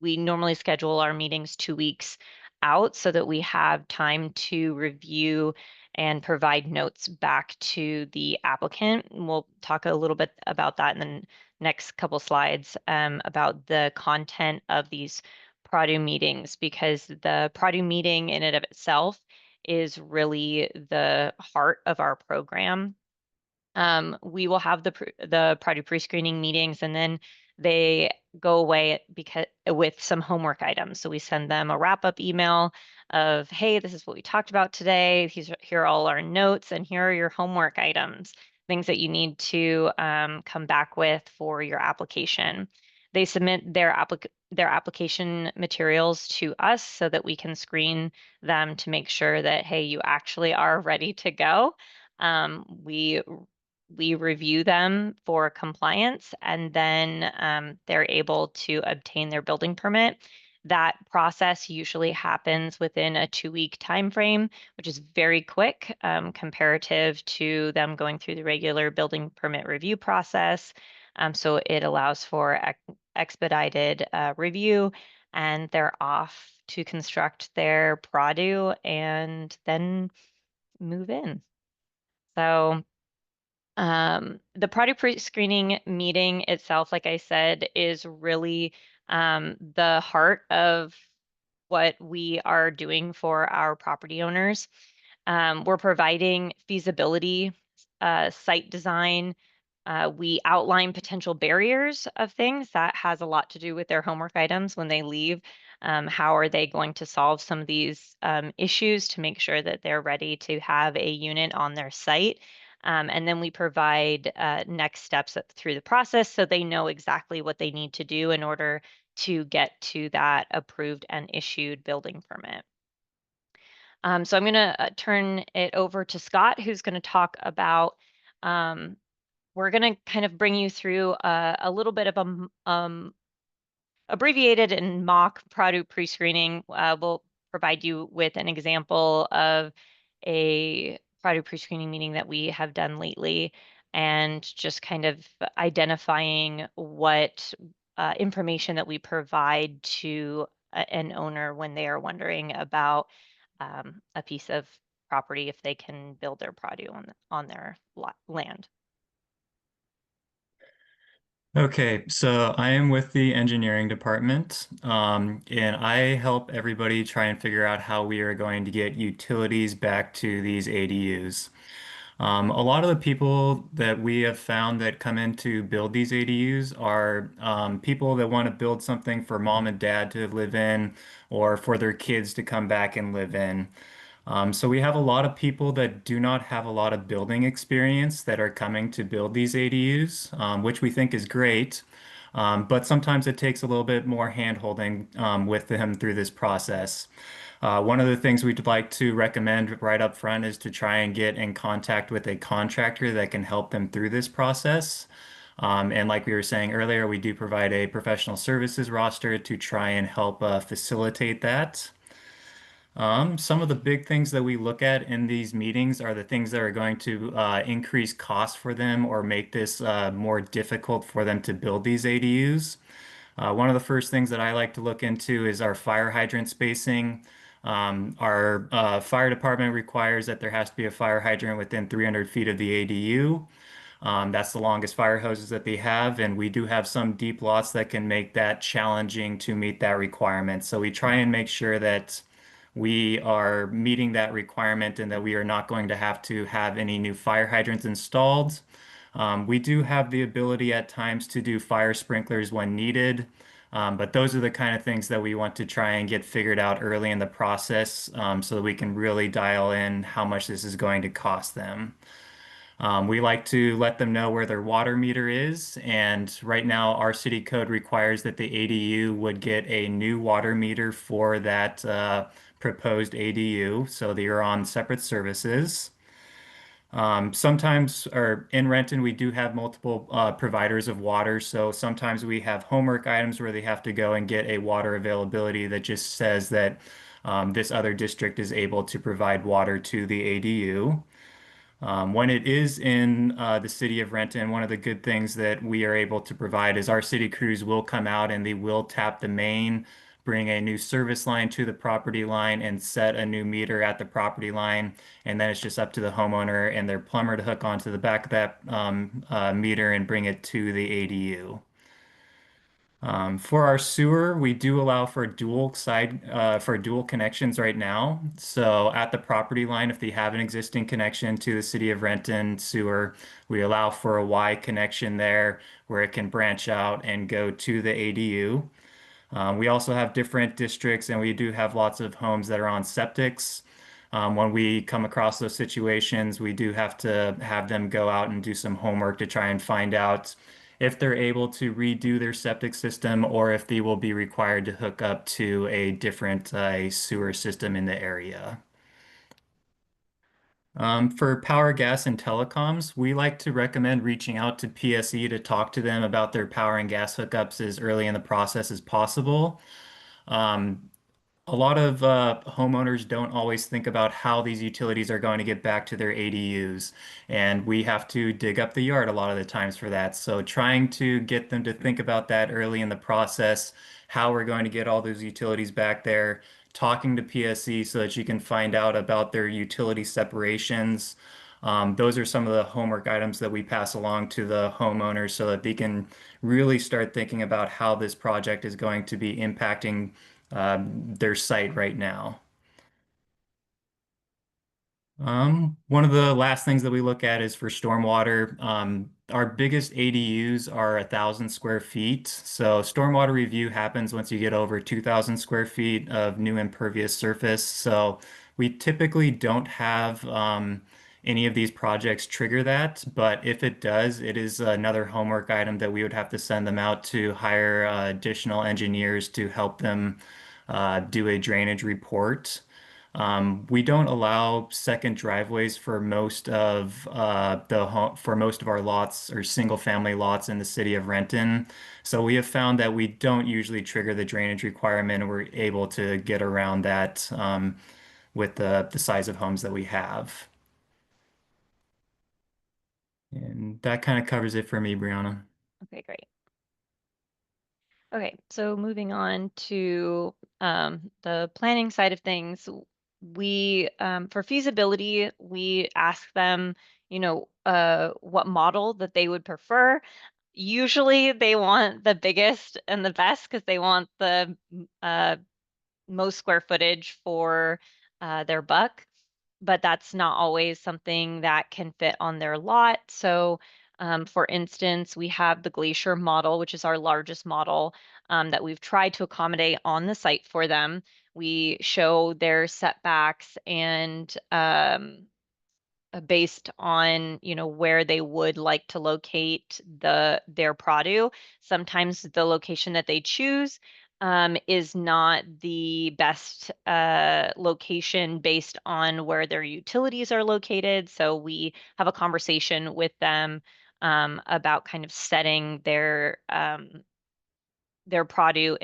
we normally schedule our meetings 2 weeks out so that we have time to review and provide notes back to the applicant. And we'll talk a little bit about that in the next couple slides about the content of these produce meetings, because the produce meeting in and of itself is really the heart of our program. We will have the produce pre-screening meetings, and then they go away with some homework items. So we send them a wrap-up email of, hey, this is what we talked about today. Here are all our notes, and here are your homework items, things that you need to come back with for your application. They submit their application materials to us so that we can screen them to make sure that, hey, you actually are ready to go. We review them for compliance, and then they're able to obtain their building permit. That process usually happens within a 2-week time frame, which is very quick comparative to them going through the regular building permit review process. So it allows for expedited review, and they're off to construct their produce and then move in. So the product pre-screening meeting itself, like I said, is really the heart of what we are doing for our property owners. We're providing feasibility, site design. We outline potential barriers of things that has a lot to do with their homework items when they leave. How are they going to solve some of these issues to make sure that they're ready to have a unit on their site? And then we provide next steps through the process so they know exactly what they need to do in order to get to that approved and issued building permit. So I'm going to turn it over to Scott, who's going to talk about, we're going to kind of bring you through a little bit of a abbreviated and mock product pre-screening. We'll provide you with an example of a product pre-screening meeting that we have done lately, and just kind of identifying what information that we provide to an owner when they are wondering about a piece of property, if they can build their produce on their land. Okay, so I am with the engineering department, and I help everybody try and figure out how we are going to get utilities back to these ADUs. A lot of the people that we have found that come in to build these ADUs are people that want to build something for mom and dad to live in, or for their kids to come back and live in. So we have a lot of people that do not have a lot of building experience that are coming to build these ADUs, which we think is great. But sometimes it takes a little bit more hand-holding with them through this process. One of the things we'd like to recommend right up front is to try and get in contact with a contractor that can help them through this process. And like we were saying earlier, we do provide a professional services roster to try and help facilitate that. Some of the big things that we look at in these meetings are the things that are going to increase costs for them or make this more difficult for them to build these ADUs. One of the first things that I like to look into is our fire hydrant spacing. Our fire department requires that there has to be a fire hydrant within 300 feet of the ADU. That's the longest fire hoses that they have, and we do have some deep lots that can make that challenging to meet that requirement. So we try and make sure that we are meeting that requirement and that we are not going to have any new fire hydrants installed. We do have the ability at times to do fire sprinklers when needed, but those are the kind of things that we want to try and get figured out early in the process, so that we can really dial in how much this is going to cost them. We like to let them know where their water meter is, and right now our city code requires that the ADU would get a new water meter for that proposed ADU, so they are on separate services. Sometimes, or in Renton, we do have multiple providers of water. So sometimes we have homework items where they have to go and get a water availability that just says that this other district is able to provide water to the ADU. When it is in the city of Renton, one of the good things that we are able to provide is our city crews will come out and they will tap the main, bring a new service line to the property line, and set a new meter at the property line. And then it's just up to the homeowner and their plumber to hook onto the back of that meter and bring it to the ADU. For our sewer, we do allow for dual connections right now. So at the property line, if they have an existing connection to the city of Renton sewer, we allow for a Y connection there where it can branch out and go to the ADU. We also have different districts, and we do have lots of homes that are on septics. When we come across those situations, we do have to have them go out and do some homework to try and find out if they're able to redo their septic system or if they will be required to hook up to a different sewer system in the area. For power, gas, and telecoms, we like to recommend reaching out to PSE to talk to them about their power and gas hookups as early in the process as possible. A lot of homeowners don't always think about how these utilities are going to get back to their ADUs, and we have to dig up the yard a lot of the times for that. So trying to get them to think about that early in the process, how we're going to get all those utilities back there, talking to PSE so that you can find out about their utility separations. Those are some of the homework items that we pass along to the homeowners so that they can really start thinking about how this project is going to be impacting their site right now. One of the last things that we look at is for stormwater. Our biggest ADUs are 1,000 square feet. So stormwater review happens once you get over 2,000 square feet of new impervious surface. So we typically don't have any of these projects trigger that, but if it does, it is another homework item that we would have to send them out to hire additional engineers to help them do a drainage report. We don't allow second driveways for most of our lots or single family lots in the city of Renton. So we have found that we don't usually trigger the drainage requirement, and we're able to get around that with the size of homes that we have. And that kind of covers it for me, Brianna. Okay, great. Okay, so moving on to the planning side of things, we for feasibility, we ask them, what model that they would prefer. Usually they want the biggest and the best because they want the most square footage for their buck, but that's not always something that can fit on their lot. So for instance, we have the Glacier model, which is our largest model that we've tried to accommodate on the site for them. We show their setbacks and based on where they would like to locate their produ. Sometimes the location that they choose is not the best location based on where their utilities are located. So we have a conversation with them about kind of setting their produ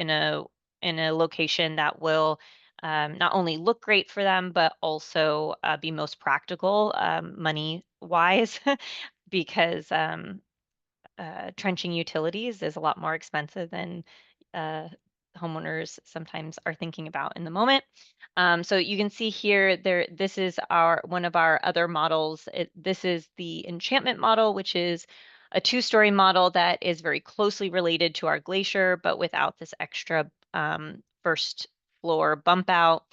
in a location that will not only look great for them, but also be most practical money wise, because trenching utilities is a lot more expensive than homeowners sometimes are thinking about in the moment. So you can see here, this is one of our other models. This is the Enchantment model, which is a 2-story model that is very closely related to our Glacier, but without this extra first floor bump out.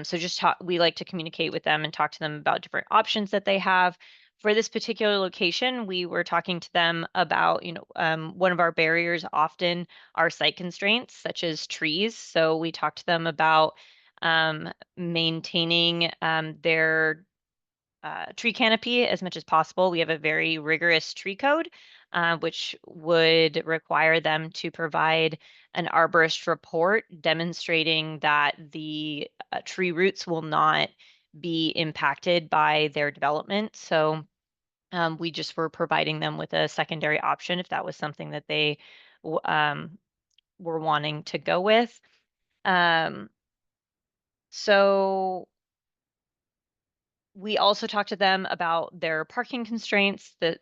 So just we like to communicate with them and talk to them about different options that they have. For this particular location, we were talking to them about, one of our barriers often are site constraints, such as trees. So we talked to them about maintaining their tree canopy as much as possible. We have a very rigorous tree code, which would require them to provide an arborist report demonstrating that the tree roots will not be impacted by their development. So we just were providing them with a secondary option if that was something that they were wanting to go with. So we also talked to them about their parking constraints. That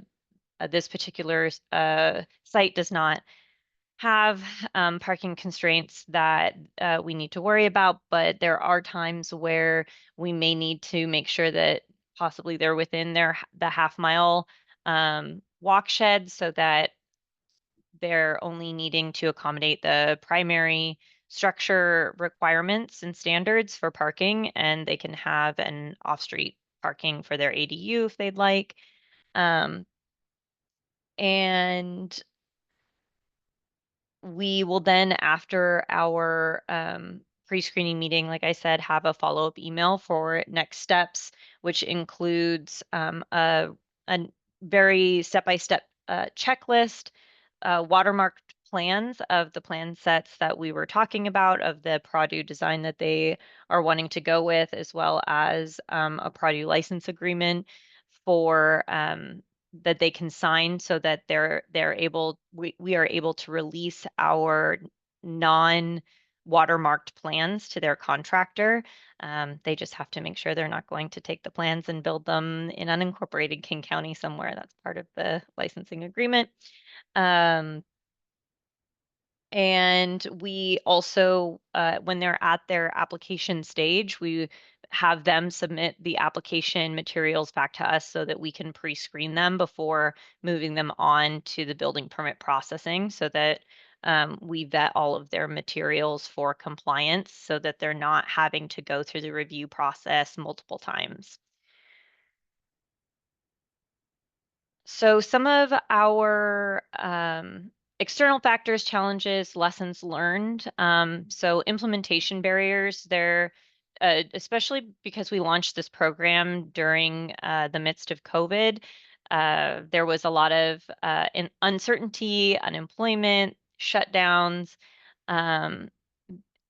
this particular site does not have parking constraints that we need to worry about, but there are times where we may need to make sure that possibly they're within the half-mile walk shed, so that they're only needing to accommodate the primary structure requirements and standards for parking, and they can have an off-street parking for their ADU if they'd like. And we will then, after our pre-screening meeting, like I said, have a follow-up email for next steps, which includes a very step-by-step checklist, watermarked plans of the plan sets that we were talking about, of the Purdue design that they are wanting to go with, as well as a Purdue license agreement for that they can sign, so that we are able to release our non watermarked plans to their contractor. They just have to make sure they're not going to take the plans and build them in unincorporated King County somewhere. That's part of the licensing agreement. And we also, when they're at their application stage, we have them submit the application materials back to us so that we can pre-screen them before moving them on to the building permit processing, so that we vet all of their materials for compliance, so that they're not having to go through the review process multiple times. So some of our external factors, challenges, lessons learned. So implementation barriers, they're especially because we launched this program during the midst of COVID. There was a lot of uncertainty, unemployment, shutdowns, um,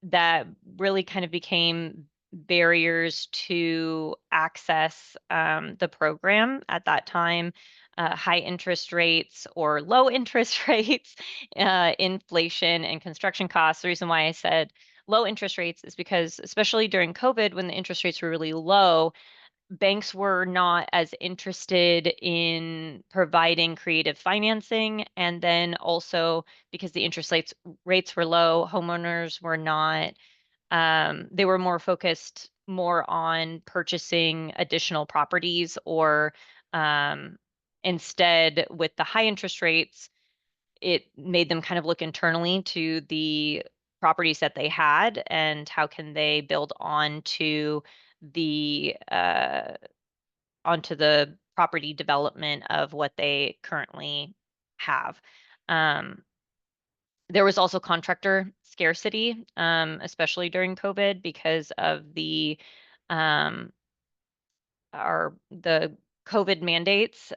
that really kind of became barriers to access the program at that time. High interest rates or low interest rates, inflation and construction costs. The reason why I said low interest rates is because, especially during COVID, when the interest rates were really low, banks were not as interested in providing creative financing. And then also, because the interest rates were low, homeowners were not, they were more focused more on purchasing additional properties, or instead, with the high interest rates, it made them kind of look internally to the properties that they had and how can they build the onto the property development of what they currently have. There was also contractor scarcity, especially during COVID, because of the COVID mandates.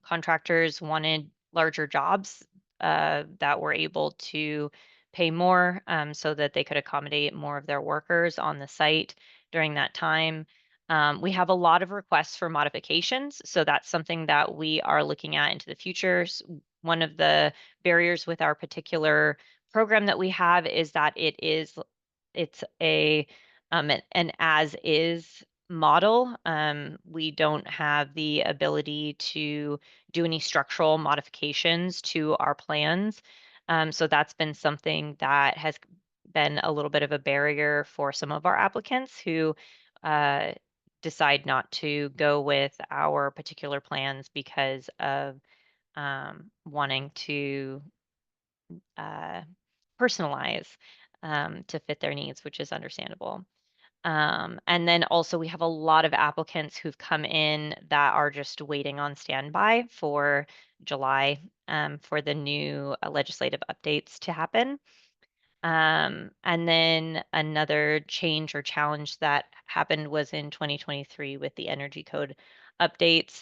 Contractors wanted larger jobs that were able to pay more, so that they could accommodate more of their workers on the site during that time. We have a lot of requests for modifications, so that's something that we are looking at into the future. One of the barriers with our particular program that we have is that it's an as is model. We don't have the ability to do any structural modifications to our plans. So that's been something that has been a little bit of a barrier for some of our applicants who decide not to go with our particular plans because of wanting to personalize to fit their needs, which is understandable. And then also we have a lot of applicants who've come in that are just waiting on standby for July for the new legislative updates to happen. And then another change or challenge that happened was in 2023 with the energy code updates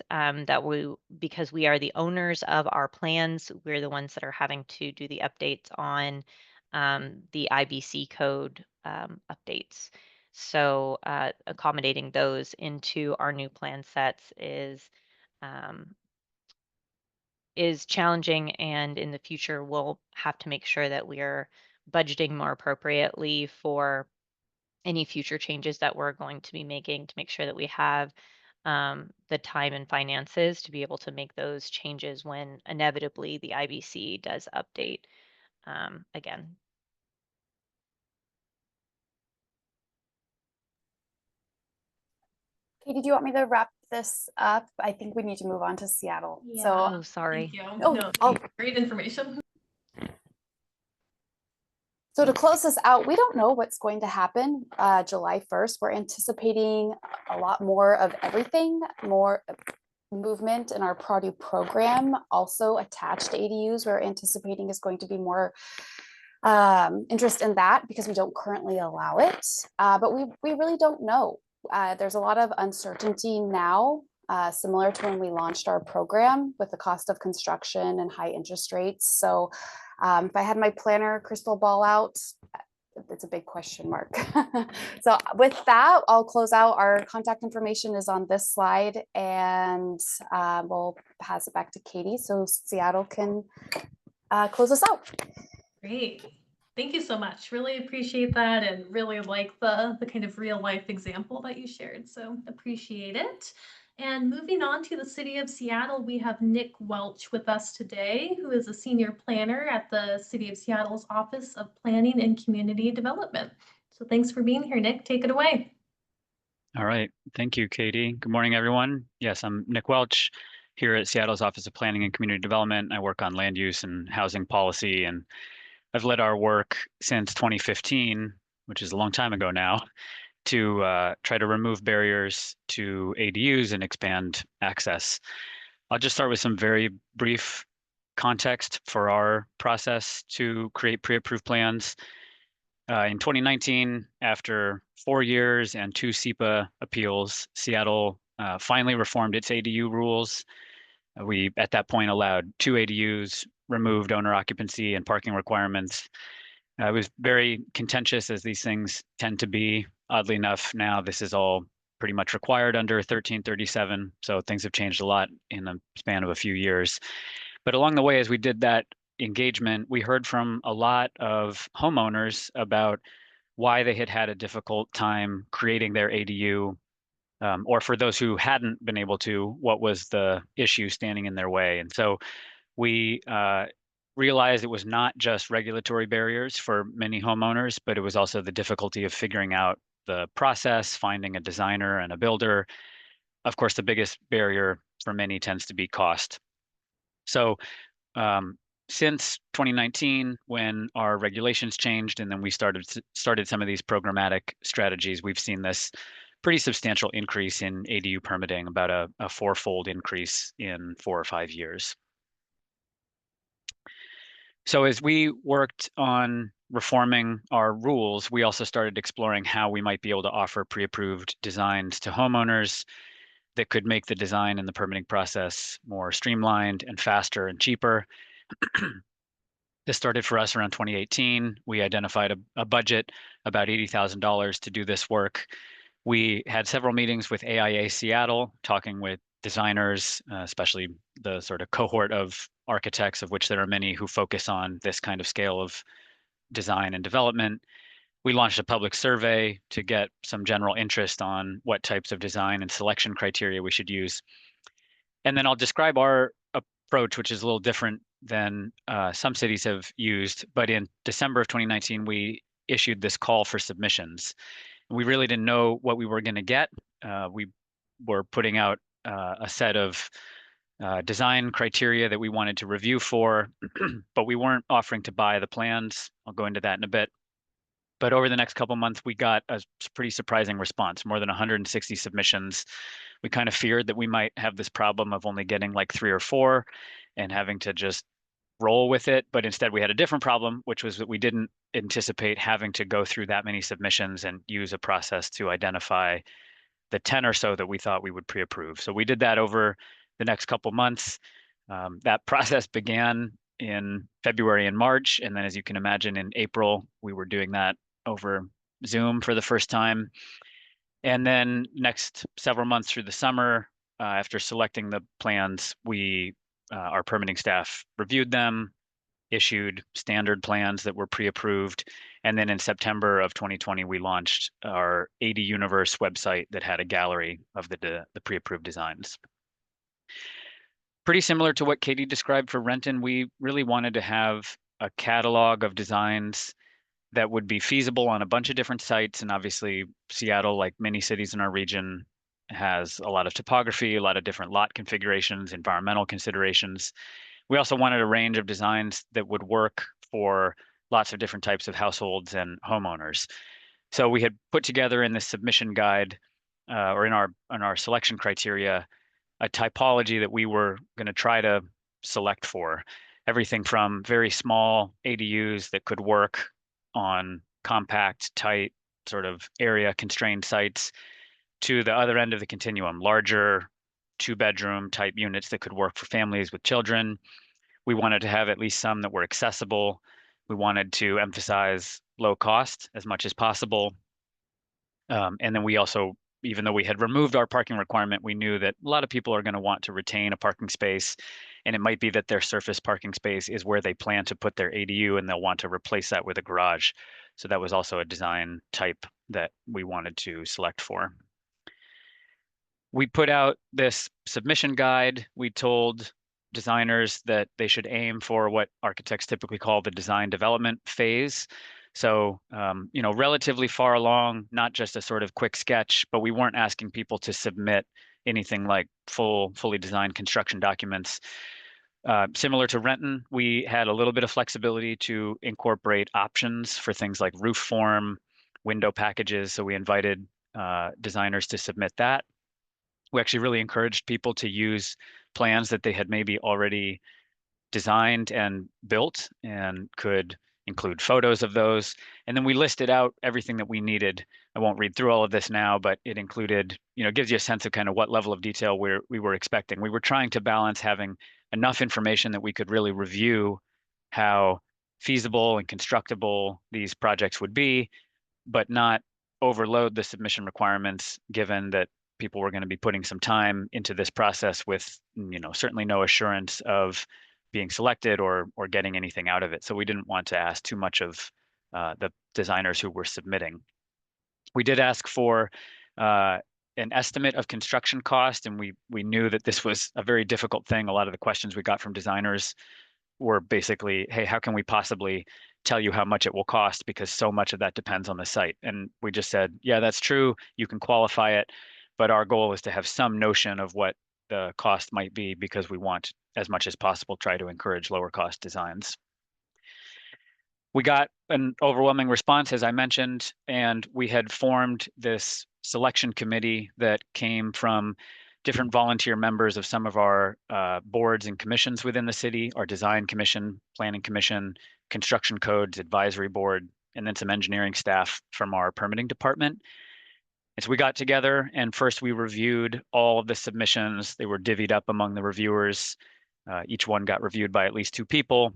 because we are the owners of our plans, we're the ones that are having to do the updates on the IBC code updates. So accommodating those into our new plan sets is challenging, and in the future we'll have to make sure that we're budgeting more appropriately for any future changes that we're going to be making to make sure that we have the time and finances to be able to make those changes when inevitably the IBC does update again. Okay, did you want me to wrap this up? I think we need to move on to Seattle. Yeah. So Oh, sorry. Thank you. Oh, No, oh. great information. So to close this out, we don't know what's going to happen July 1st. We're anticipating a lot more of everything, more movement in our Purdue program, also attached to ADUs. We're anticipating is going to be more interest in that because we don't currently allow it, but we really don't know. There's a lot of uncertainty now, similar to when we launched our program with the cost of construction and high interest rates. So if I had my planner crystal ball out, it's a big question mark. So with that, I'll close out. Our contact information is on this slide, and we'll pass it back to Katie so Seattle can close us out. Great. Thank you so much. Really appreciate that, and really like the kind of real life example that you shared. So appreciate it. And moving on to the city of Seattle, we have Nick Welch with us today, who is a senior planner at the City of Seattle's Office of Planning and Community Development. So thanks for being here, Nick. Take it away. All right. Thank you, Katie. Good morning, everyone. Yes, I'm Nick Welch here at Seattle's Office of Planning and Community Development. I work on land use and housing policy, and I've led our work since 2015, which is a long time ago now, to try to remove barriers to ADUs and expand access. I'll just start with some very brief context for our process to create pre-approved plans. In 2019, after 4 years and 2 SEPA appeals, Seattle finally reformed its ADU rules. We, at that point, allowed 2 ADUs, removed owner occupancy and parking requirements. It was very contentious, as these things tend to be. Oddly enough, now this is all pretty much required under 1337, so things have changed a lot in the span of a few years. But along the way, as we did that engagement, we heard from a lot of homeowners about why they had had a difficult time creating their ADU, or for those who hadn't been able to, what was the issue standing in their way. And so we realized it was not just regulatory barriers for many homeowners, but it was also the difficulty of figuring out the process, finding a designer and a builder. Of course, the biggest barrier for many tends to be cost. So since 2019, when our regulations changed and then we started some of these programmatic strategies, we've seen this pretty substantial increase in ADU permitting, about a 4-fold increase in 4 or 5 years. So as we worked on reforming our rules, we also started exploring how we might be able to offer pre-approved designs to homeowners that could make the design and the permitting process more streamlined and faster and cheaper. This started for us around 2018. We identified a budget, about $80,000 to do this work. We had several meetings with AIA Seattle, talking with designers, especially the sort of cohort of architects, of which there are many who focus on this kind of scale of design and development. We launched a public survey to get some general interest on what types of design and selection criteria we should use. And then I'll describe our approach, which is a little different than some cities have used. But in December of 2019, we issued this call for submissions. We really didn't know what we were going to get. We were putting out a set of design criteria that we wanted to review for, but we weren't offering to buy the plans. I'll go into that in a bit. But over the next couple months, we got a pretty surprising response, more than 160 submissions. We kind of feared that we might have this problem of only getting like 3 or 4 and having to just roll with it. But instead, we had a different problem, which was that we didn't anticipate having to go through that many submissions and use a process to identify the 10 or so that we thought we would pre-approve. So we did that over the next couple months. That process began in February and March. And then, as you can imagine, in April, we were doing that over Zoom for the first time. And then next several months through the summer, after selecting the plans, our permitting staff reviewed them, issued standard plans that were pre-approved. And then in September of 2020, we launched our AD Universe website that had a gallery of the pre-approved designs. Pretty similar to what Katie described for Renton, we really wanted to have a catalog of designs that would be feasible on a bunch of different sites. And obviously Seattle, like many cities in our region, has a lot of topography, a lot of different lot configurations, environmental considerations. We also wanted a range of designs that would work for lots of different types of households and homeowners. So we had put together in this submission guide, or in our selection criteria, a typology that we were going to try to select for. Everything from very small ADUs that could work on compact, tight, sort of area constrained sites, to the other end of the continuum, larger 2-bedroom type units that could work for families with children. We wanted to have at least some that were accessible. We wanted to emphasize low cost as much as possible. And then we also, even though we had removed our parking requirement, we knew that a lot of people are going to want to retain a parking space. And it might be that their surface parking space is where they plan to put their ADU, and they'll want to replace that with a garage. So that was also a design type that we wanted to select for. We put out this submission guide. We told designers that they should aim for what architects typically call the design development phase. So, relatively far along, not just a sort of quick sketch, but we weren't asking people to submit anything like fully designed construction documents. Similar to Renton, we had a little bit of flexibility to incorporate options for things like roof form, window packages. So we invited designers to submit that. We actually really encouraged people to use plans that they had maybe already designed and built, and could include photos of those. And then we listed out everything that we needed. I won't read through all of this now, but it included, gives you a sense of kind of what level of detail we were expecting. We were trying to balance having enough information that we could really review how feasible and constructible these projects would be, but not overload the submission requirements, given that people were going to be putting some time into this process with, certainly no assurance of being selected or getting anything out of it. So we didn't want to ask too much of the designers who were submitting. We did ask for an estimate of construction cost, and we knew that this was a very difficult thing. A lot of the questions we got from designers were basically, hey, how can we possibly tell you how much it will cost, because so much of that depends on the site. And we just said, yeah, that's true. You can qualify it, but our goal is to have some notion of what the cost might be, because we want, as much as possible, try to encourage lower cost designs. We got an overwhelming response, as I mentioned, and we had formed this selection committee that came from different volunteer members of some of our boards and commissions within the city, our design commission, planning commission, construction codes advisory board, and then some engineering staff from our permitting department. And so we got together, and first we reviewed all of the submissions. They were divvied up among the reviewers. Each one got reviewed by at least 2 people.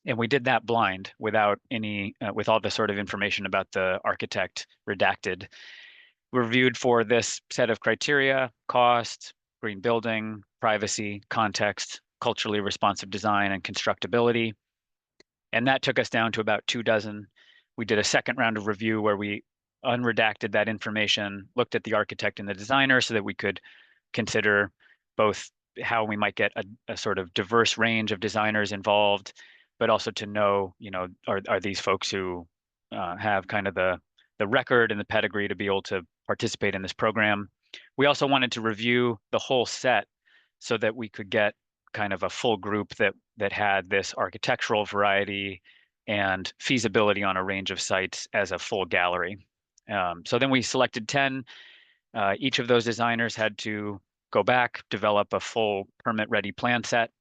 And we did that blind, without any, with all the sort of information about the architect redacted. We reviewed for this set of criteria: cost, green building, privacy, context, culturally responsive design, and constructability. And that took us down to about 24. We did a second round of review where we unredacted that information, looked at the architect and the designer, so that we could consider both how we might get a sort of diverse range of designers involved, but also to know, are these folks who have kind of the record and the pedigree to be able to participate in this program. We also wanted to review the whole set so that we could get kind of a full group that had this architectural variety and feasibility on a range of sites as a full gallery. So then we selected 10. Each of those designers had to go back, develop a full permit-ready plan set,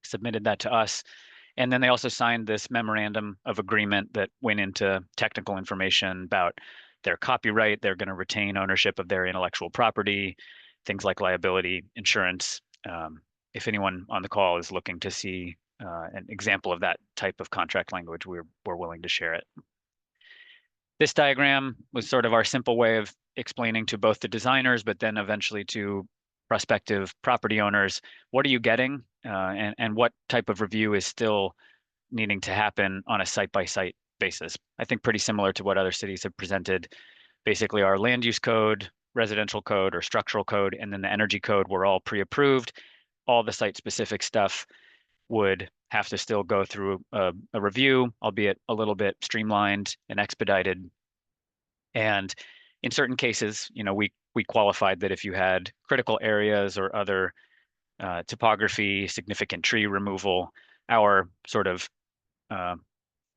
submitted that to us, and then they also signed this memorandum of agreement that went into technical information about their copyright. They're going to retain ownership of their intellectual property, things like liability, insurance. If anyone on the call is looking to see an example of that type of contract language, we're willing to share it. This diagram was sort of our simple way of explaining to both the designers, but then eventually to prospective property owners, what are you getting and what type of review is still needing to happen on a site-by-site basis. I think pretty similar to what other cities have presented. Basically, our land use code, residential code, or structural code, and then the energy code were all pre-approved. All the site-specific stuff would have to still go through a review, albeit a little bit streamlined and expedited. And in certain cases, we qualified that if you had critical areas or other topography, significant tree removal, our sort of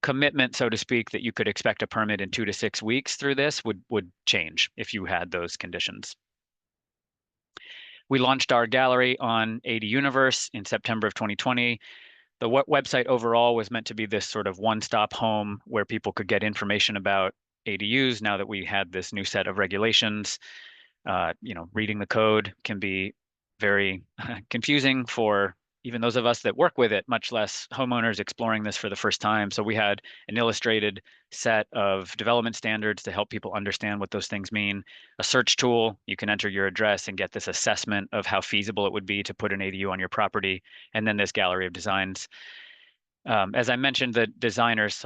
commitment, so to speak, that you could expect a permit in 2 to 6 weeks through this would change if you had those conditions. We launched our gallery on AD Universe in September of 2020. The website overall was meant to be this sort of one-stop home where people could get information about ADUs. Now that we had this new set of regulations, reading the code can be very confusing for even those of us that work with it, much less homeowners exploring this for the first time. So we had an illustrated set of development standards to help people understand what those things mean. A search tool, you can enter your address and get this assessment of how feasible it would be to put an ADU on your property. And then this gallery of designs. As I mentioned, the designers,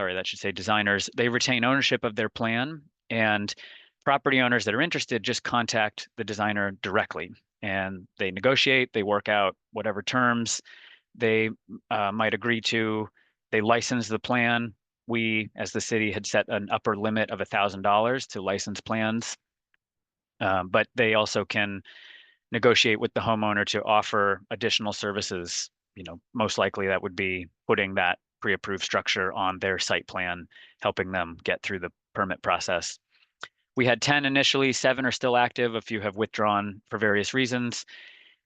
they retain ownership of their plan, and property owners that are interested just contact the designer directly. And they negotiate, they work out whatever terms they might agree to. They license the plan. We, as the city, had set an upper limit of $1,000 to license plans, but they also can negotiate with the homeowner to offer additional services. Most likely that would be putting that pre-approved structure on their site plan, helping them get through the permit process. We had 10 initially, 7 are still active. A few have withdrawn for various reasons.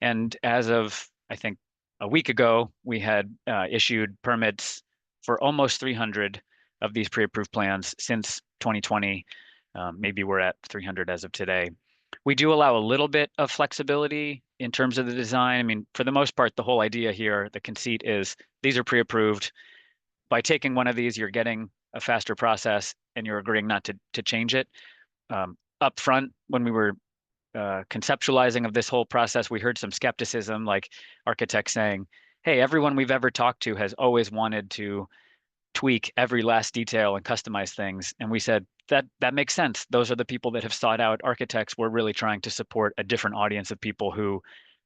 And as of, I think, a week ago, we had issued permits for almost 300 of these pre-approved plans since 2020. Maybe we're at 300 as of today. We do allow a little bit of flexibility in terms of the design. I mean, for the most part, the whole idea here, the conceit is these are pre-approved. By taking one of these, you're getting a faster process and you're agreeing not to change it. Up front, when we were conceptualizing of this whole process, we heard some skepticism, like architects saying, hey, everyone we've ever talked to has always wanted to tweak every last detail and customize things. And we said, that makes sense. Those are the people that have sought out architects. We're really trying to support a different audience of people who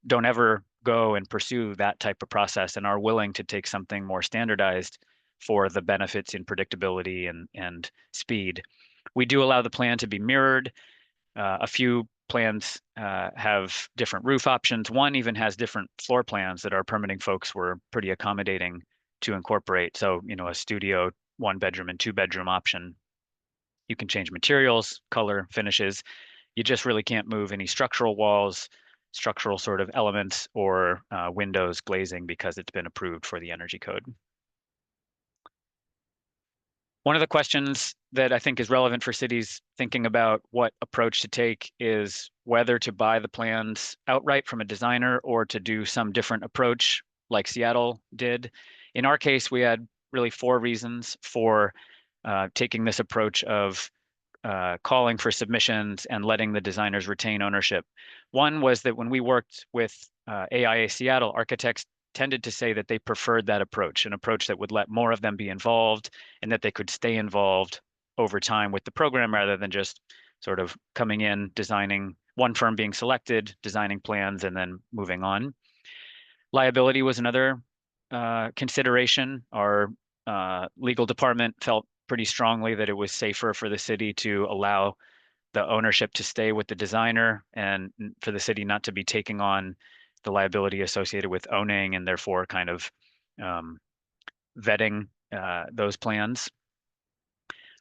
don't ever go and pursue that type of process and are willing to take something more standardized for the benefits in predictability and speed. We do allow the plan to be mirrored. A few plans have different roof options. One even has different floor plans that our permitting folks were pretty accommodating to incorporate. So, a studio, 1-bedroom and 2-bedroom option. You can change materials, color, finishes. You just really can't move any structural walls, structural sort of elements, or windows, glazing, because it's been approved for the energy code. One of the questions that I think is relevant for cities thinking about what approach to take is whether to buy the plans outright from a designer or to do some different approach like Seattle did. In our case, we had really 4 reasons for taking this approach of calling for submissions and letting the designers retain ownership. One was that when we worked with AIA Seattle, architects tended to say that they preferred that approach, an approach that would let more of them be involved and that they could stay involved over time with the program rather than just sort of coming in, designing, one firm being selected, designing plans, and then moving on. Liability was another consideration. Our legal department felt pretty strongly that it was safer for the city to allow the ownership to stay with the designer and for the city not to be taking on the liability associated with owning and therefore kind of vetting those plans.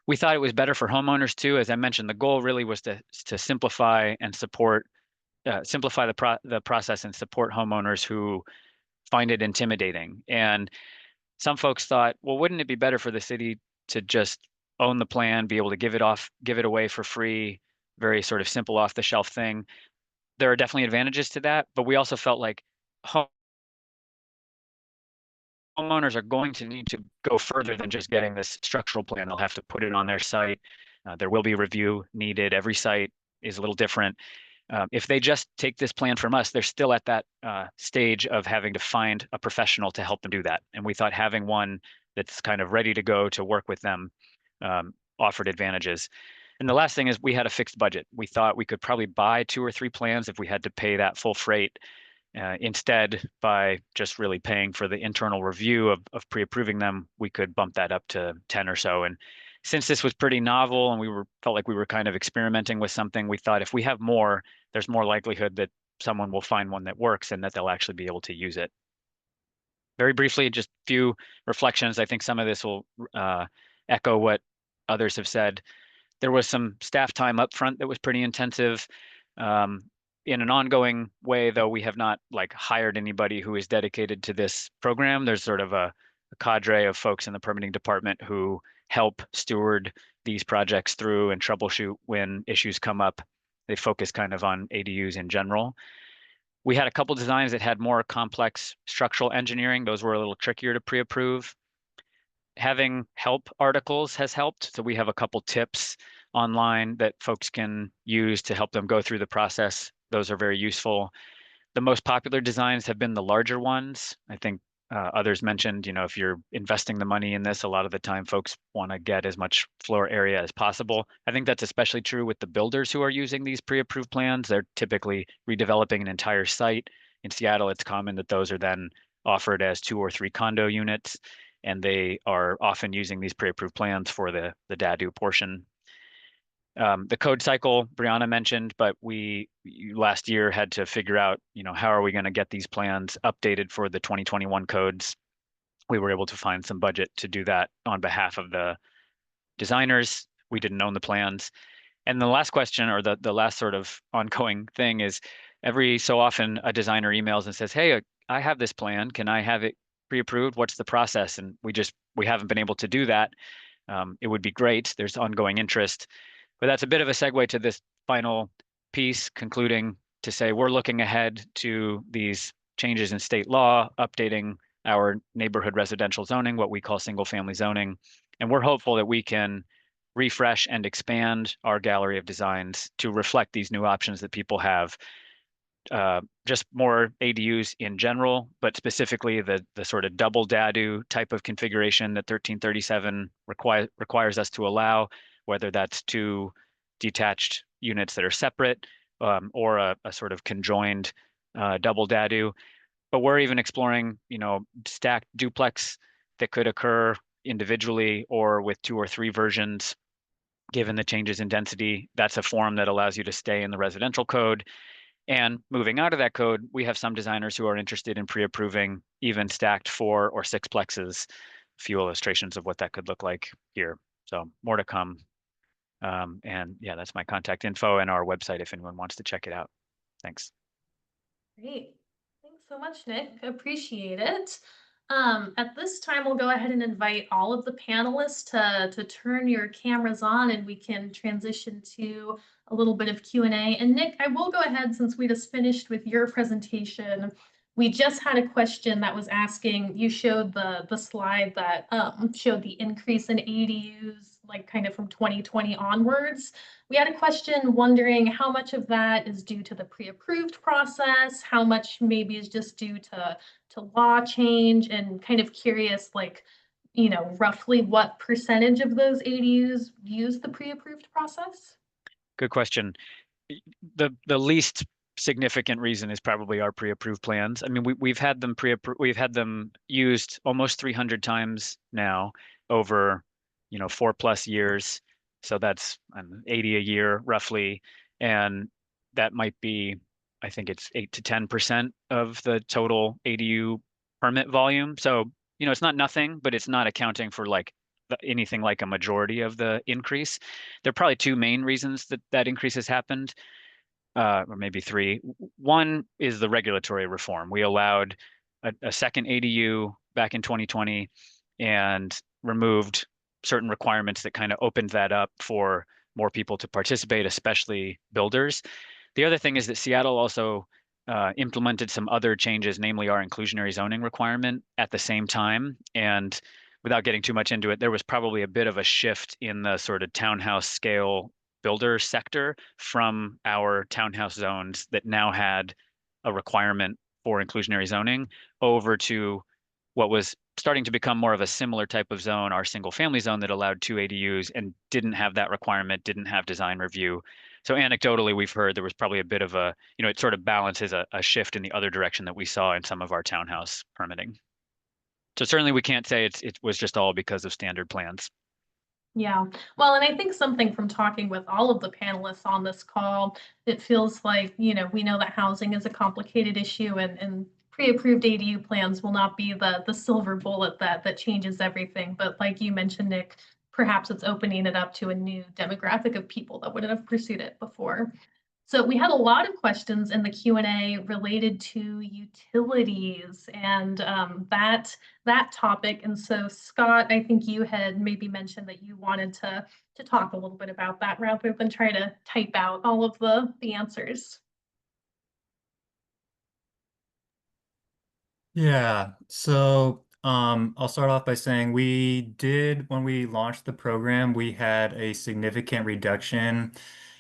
We thought it was better for homeowners too. As I mentioned, the goal really was to simplify and support, simplify the process and support homeowners who find it intimidating. And some folks thought, well, wouldn't it be better for the city to just own the plan, be able to give it away for free, very sort of simple off the shelf thing? There are definitely advantages to that, but we also felt like homeowners are going to need to go further than just getting this structural plan. They'll have to put it on their site. There will be review needed. Every site is a little different. If they just take this plan from us, they're still at that stage of having to find a professional to help them do that. And we thought having one that's kind of ready to go to work with them offered advantages. And the last thing is we had a fixed budget. We thought we could probably buy 2 or 3 plans if we had to pay that full freight. Instead, by just really paying for the internal review of pre-approving them, we could bump that up to 10 or so. And since this was pretty novel and we felt like we were kind of experimenting with something, we thought if we have more, there's more likelihood that someone will find one that works and that they'll actually be able to use it. Very briefly, just a few reflections. I think some of this will echo what others have said. There was some staff time up front that was pretty intensive. In an ongoing way, though, we have not like hired anybody who is dedicated to this program. There's sort of a cadre of folks in the permitting department who help steward these projects through and troubleshoot when issues come up. They focus kind of on ADUs in general. We had a couple designs that had more complex structural engineering. Those were a little trickier to pre-approve. Having help articles has helped. So we have a couple tips online that folks can use to help them go through the process. Those are very useful. The most popular designs have been the larger ones. I think others mentioned, if you're investing the money in this, a lot of the time folks want to get as much floor area as possible. I think that's especially true with the builders who are using these pre-approved plans. They're typically redeveloping an entire site. In Seattle, it's common that those are then offered as 2 or 3 condo units, and they are often using these pre-approved plans for the DADU portion. The code cycle Brianna mentioned, but we last year had to figure out, how are we going to get these plans updated for the 2021 codes? We were able to find some budget to do that on behalf of the designers. We didn't own the plans. And the last question, or the last sort of ongoing thing, is every so often a designer emails and says, hey, I have this plan. Can I have it pre-approved? What's the process? And we haven't been able to do that. It would be great. There's ongoing interest. But that's a bit of a segue to this final piece, concluding to say we're looking ahead to these changes in state law, updating our neighborhood residential zoning, what we call single family zoning. And we're hopeful that we can refresh and expand our gallery of designs to reflect these new options that people have. Just more ADUs in general, but specifically the sort of double DADU type of configuration that 1337 requires us to allow, whether that's 2 detached units that are separate or a sort of conjoined double DADU. But we're even exploring, stacked duplex that could occur individually or with 2 or 3 versions, given the changes in density. That's a form that allows you to stay in the residential code. And moving out of that code, we have some designers who are interested in pre-approving even stacked 4 or 6 plexes. A few illustrations of what that could look like here. So more to come. And yeah, that's my contact info and our website if anyone wants to check it out. Thanks. Great. Thanks so much, Nick. Appreciate it. At this time, we'll go ahead and invite all of the panelists to turn your cameras on, and we can transition to a little bit of Q&A. And Nick, I will go ahead, since we just finished with your presentation. We just had a question that was asking, you showed the slide that showed the increase in ADUs, like kind of from 2020 onwards. We had a question wondering how much of that is due to the pre-approved process, how much maybe is just due to law change, and kind of curious, like, roughly what percentage of those ADUs use the pre-approved process? Good question. The least significant reason is probably our pre-approved plans. I mean, we've had them we've had them used almost 300 times now over 4+ years. So that's 80 a year roughly, and that might be, I think it's 8 to 10% of the total ADU permit volume. So you know, it's not nothing, but it's not accounting for like anything like a majority of the increase. There are probably two main reasons that that increase has happened, or maybe three. One is the regulatory reform. We allowed a second ADU back in 2020 and removed certain requirements that kind of opened that up for more people to participate, especially builders. The other thing is that Seattle also implemented some other changes, namely our inclusionary zoning requirement at the same time. And without getting too much into it, there was probably a bit of a shift in the sort of townhouse scale builder sector from our townhouse zones that now had a requirement for inclusionary zoning over to what was starting to become more of a similar type of zone, our single family zone that allowed 2 ADUs and didn't have that requirement, didn't have design review. So anecdotally, we've heard there was probably a bit of a, you know, it sort of balances a shift in the other direction that we saw in some of our townhouse permitting. So certainly we can't say it was just all because of standard plans. Yeah, well, and I think something from talking with all of the panelists on this call, it feels like, you know, we know that housing is a complicated issue and pre-approved ADU plans will not be the silver bullet that changes everything. But like you mentioned, Nick, perhaps it's opening it up to a new demographic of people that wouldn't have pursued it before. So we had a lot of questions in the Q&A related to utilities and that topic. And so Scott, I think you had maybe mentioned that you wanted to talk a little bit about that rather than try to type out all of the answers. Yeah, so I'll start off by saying when we launched the program, we had a significant reduction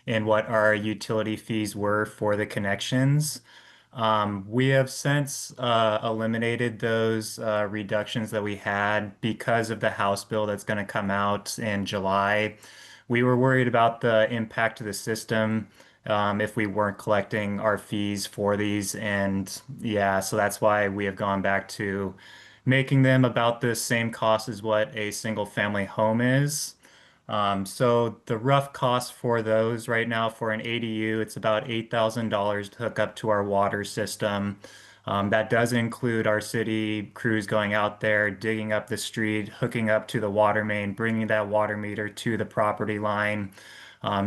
in what our utility fees were for the connections. We have since eliminated those reductions that we had because of the House bill that's going to come out in July. We were worried about the impact to the system if we weren't collecting our fees for these. And yeah, so that's why we have gone back to making them about the same cost as what a single family home is. So the rough cost for those right now for an ADU, it's about $8,000 to hook up to our water system. That does include our city crews going out there, digging up the street, hooking up to the water main, bringing that water meter to the property line.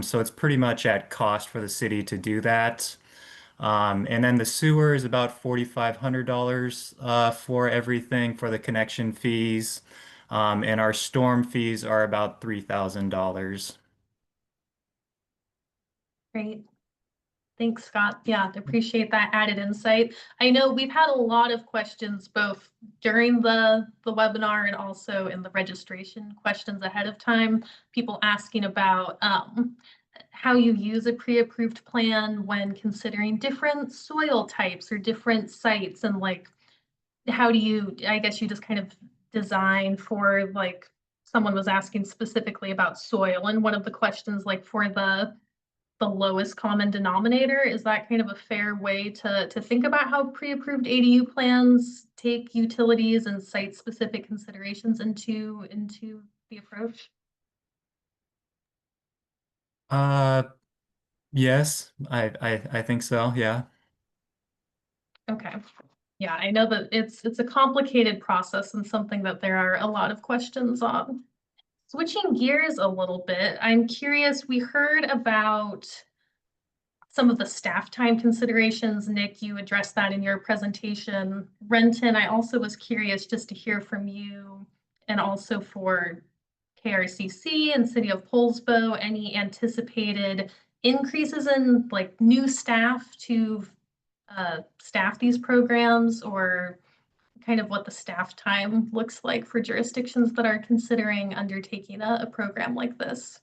So it's pretty much at cost for the city to do that. And then the sewer is about $4,500 for everything for the connection fees. And our storm fees are about $3,000. Great. Thanks, Scott. Yeah, appreciate that added insight. I know we've had a lot of questions both during the webinar and also in the registration questions ahead of time. People asking about how you use a pre-approved plan when considering different soil types or different sites, and like how do you, I guess you just kind of design for, like someone was asking specifically about soil, and one of the questions like for the lowest common denominator, is that kind of a fair way to think about how pre-approved ADU plans take utilities and site-specific considerations into the approach? Yes, I think so. Yeah. Okay. Yeah, I know that it's a complicated process and something that there are a lot of questions on. Switching gears a little bit, I'm curious, we heard about some of the staff time considerations. Nick, you addressed that in your presentation. Renton, I also was curious just to hear from you, and also for KRCC and City of Poulsbo, any anticipated increases in like new staff to staff these programs, or kind of what the staff time looks like for jurisdictions that are considering undertaking a program like this.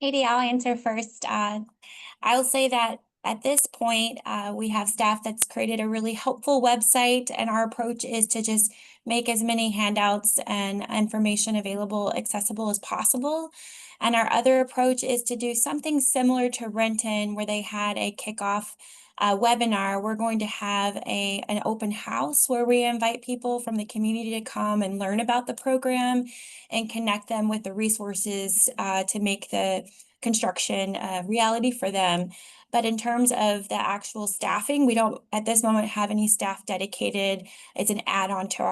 Katie, I'll answer first. I'll say that at this point, we have staff that's created a really helpful website, and our approach is to just make as many handouts and information available, accessible as possible. And our other approach is to do something similar to Renton, where they had a kickoff webinar. We're going to have an open house where we invite people from the community to come and learn about the program and connect them with the resources to make the construction reality for them. But in terms of the actual staffing, we don't at this moment have any staff dedicated. It's an add-on to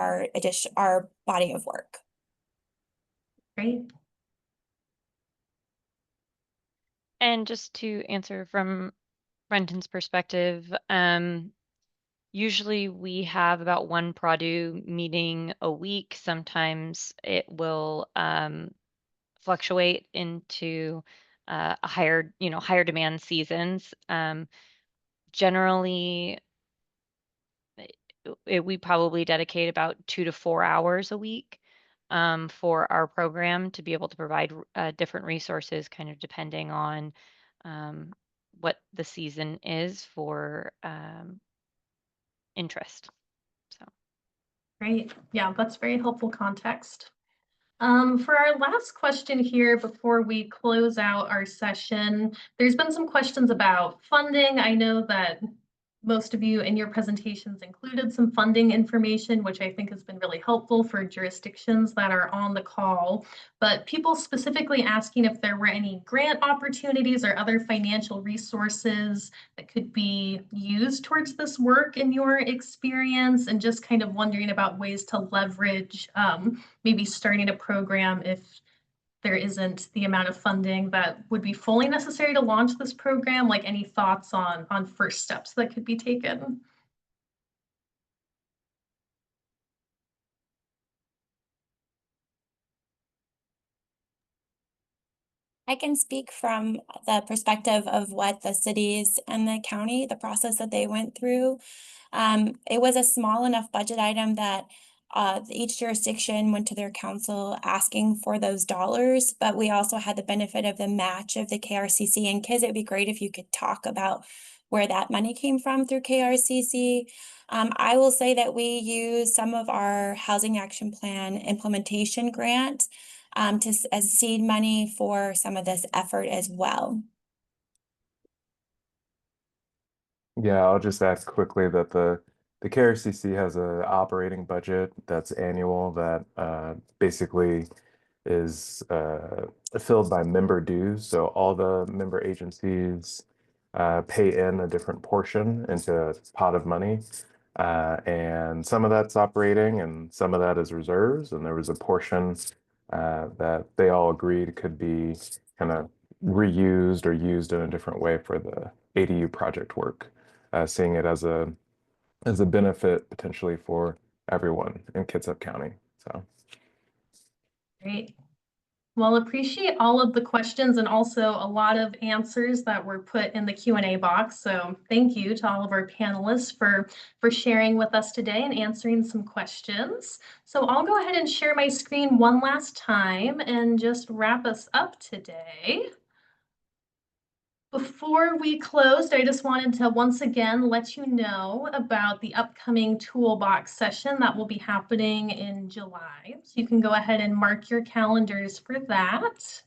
our body of work. Great. And just to answer from Renton's perspective, usually we have about one Produ meeting a week. Sometimes it will fluctuate into a higher demand seasons. Generally, we probably dedicate about 2 to 4 hours a week for our program to be able to provide different resources, kind of depending on what the season is for interest. So. Great. Yeah, that's very helpful context. For our last question here, before we close out our session, there's been some questions about funding. I know that most of you in your presentations included some funding information, which I think has been really helpful for jurisdictions that are on the call. But people specifically asking if there were any grant opportunities or other financial resources that could be used towards this work in your experience, and just kind of wondering about ways to leverage maybe starting a program if there isn't the amount of funding that would be fully necessary to launch this program. Like, any thoughts on first steps that could be taken? I can speak from the perspective of what the cities and the county, the process that they went through. It was a small enough budget item that each jurisdiction went to their council asking for those dollars, but we also had the benefit of the match of the KRCC. And Kiz, it'd be great if you could talk about where that money came from through KRCC. I will say that we use some of our Housing Action Plan implementation grant as seed money for some of this effort as well. Yeah, I'll just add quickly that the KRCC has an operating budget that's annual that basically is filled by member dues. So all the member agencies pay in a different portion into a pot of money. And some of that's operating and some of that is reserves. And there was a portion that they all agreed could be kind of reused or used in a different way for the ADU project work, seeing it as a benefit potentially for everyone in Kitsap County. So Great. Well, appreciate all of the questions and also a lot of answers that were put in the Q&A box. So thank you to all of our panelists for sharing with us today and answering some questions. So I'll go ahead and share my screen one last time and just wrap us up today. Before we closed, I just wanted to once again let you know about the upcoming Toolbox session that will be happening in July. So you can go ahead and mark your calendars for that.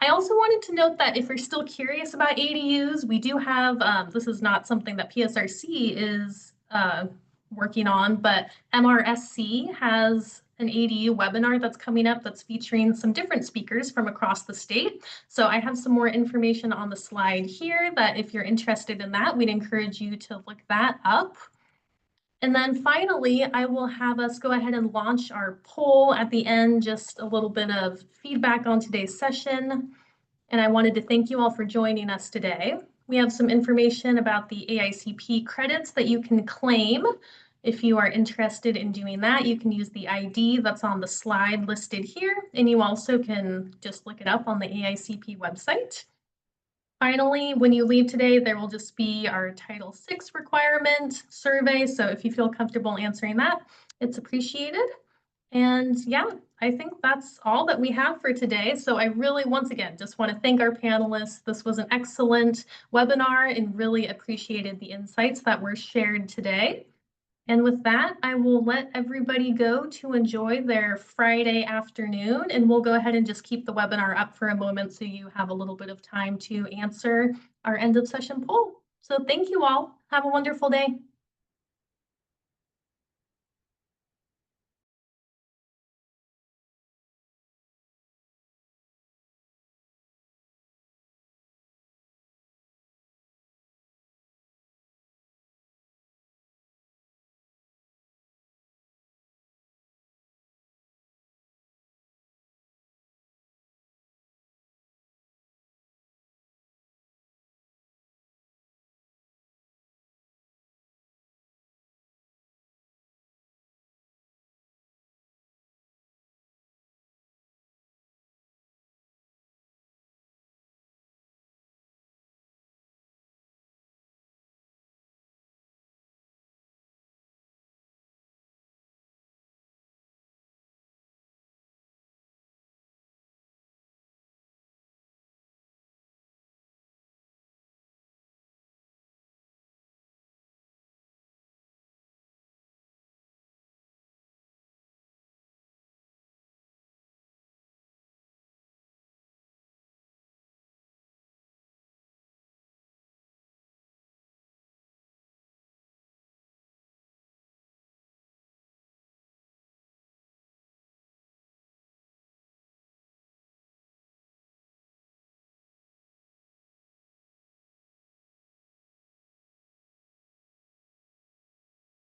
I also wanted to note that if you're still curious about ADUs, we do have, this is not something that PSRC is working on, but MRSC has an ADU webinar that's coming up that's featuring some different speakers from across the state. So I have some more information on the slide here that if you're interested in that, we'd encourage you to look that up. And then finally, I will have us go ahead and launch our poll at the end, just a little bit of feedback on today's session. And I wanted to thank you all for joining us today. We have some information about the AICP credits that you can claim. If you are interested in doing that, you can use the ID that's on the slide listed here, and you also can just look it up on the AICP website. Finally, when you leave today, there will just be our Title VI requirement survey. So if you feel comfortable answering that, it's appreciated. And yeah, I think that's all that we have for today. So I really, once again, just want to thank our panelists. This was an excellent webinar and really appreciated the insights that were shared today. And with that, I will let everybody go to enjoy their Friday afternoon, and we'll go ahead and just keep the webinar up for a moment so you have a little bit of time to answer our end of session poll. So thank you all. Have a wonderful day.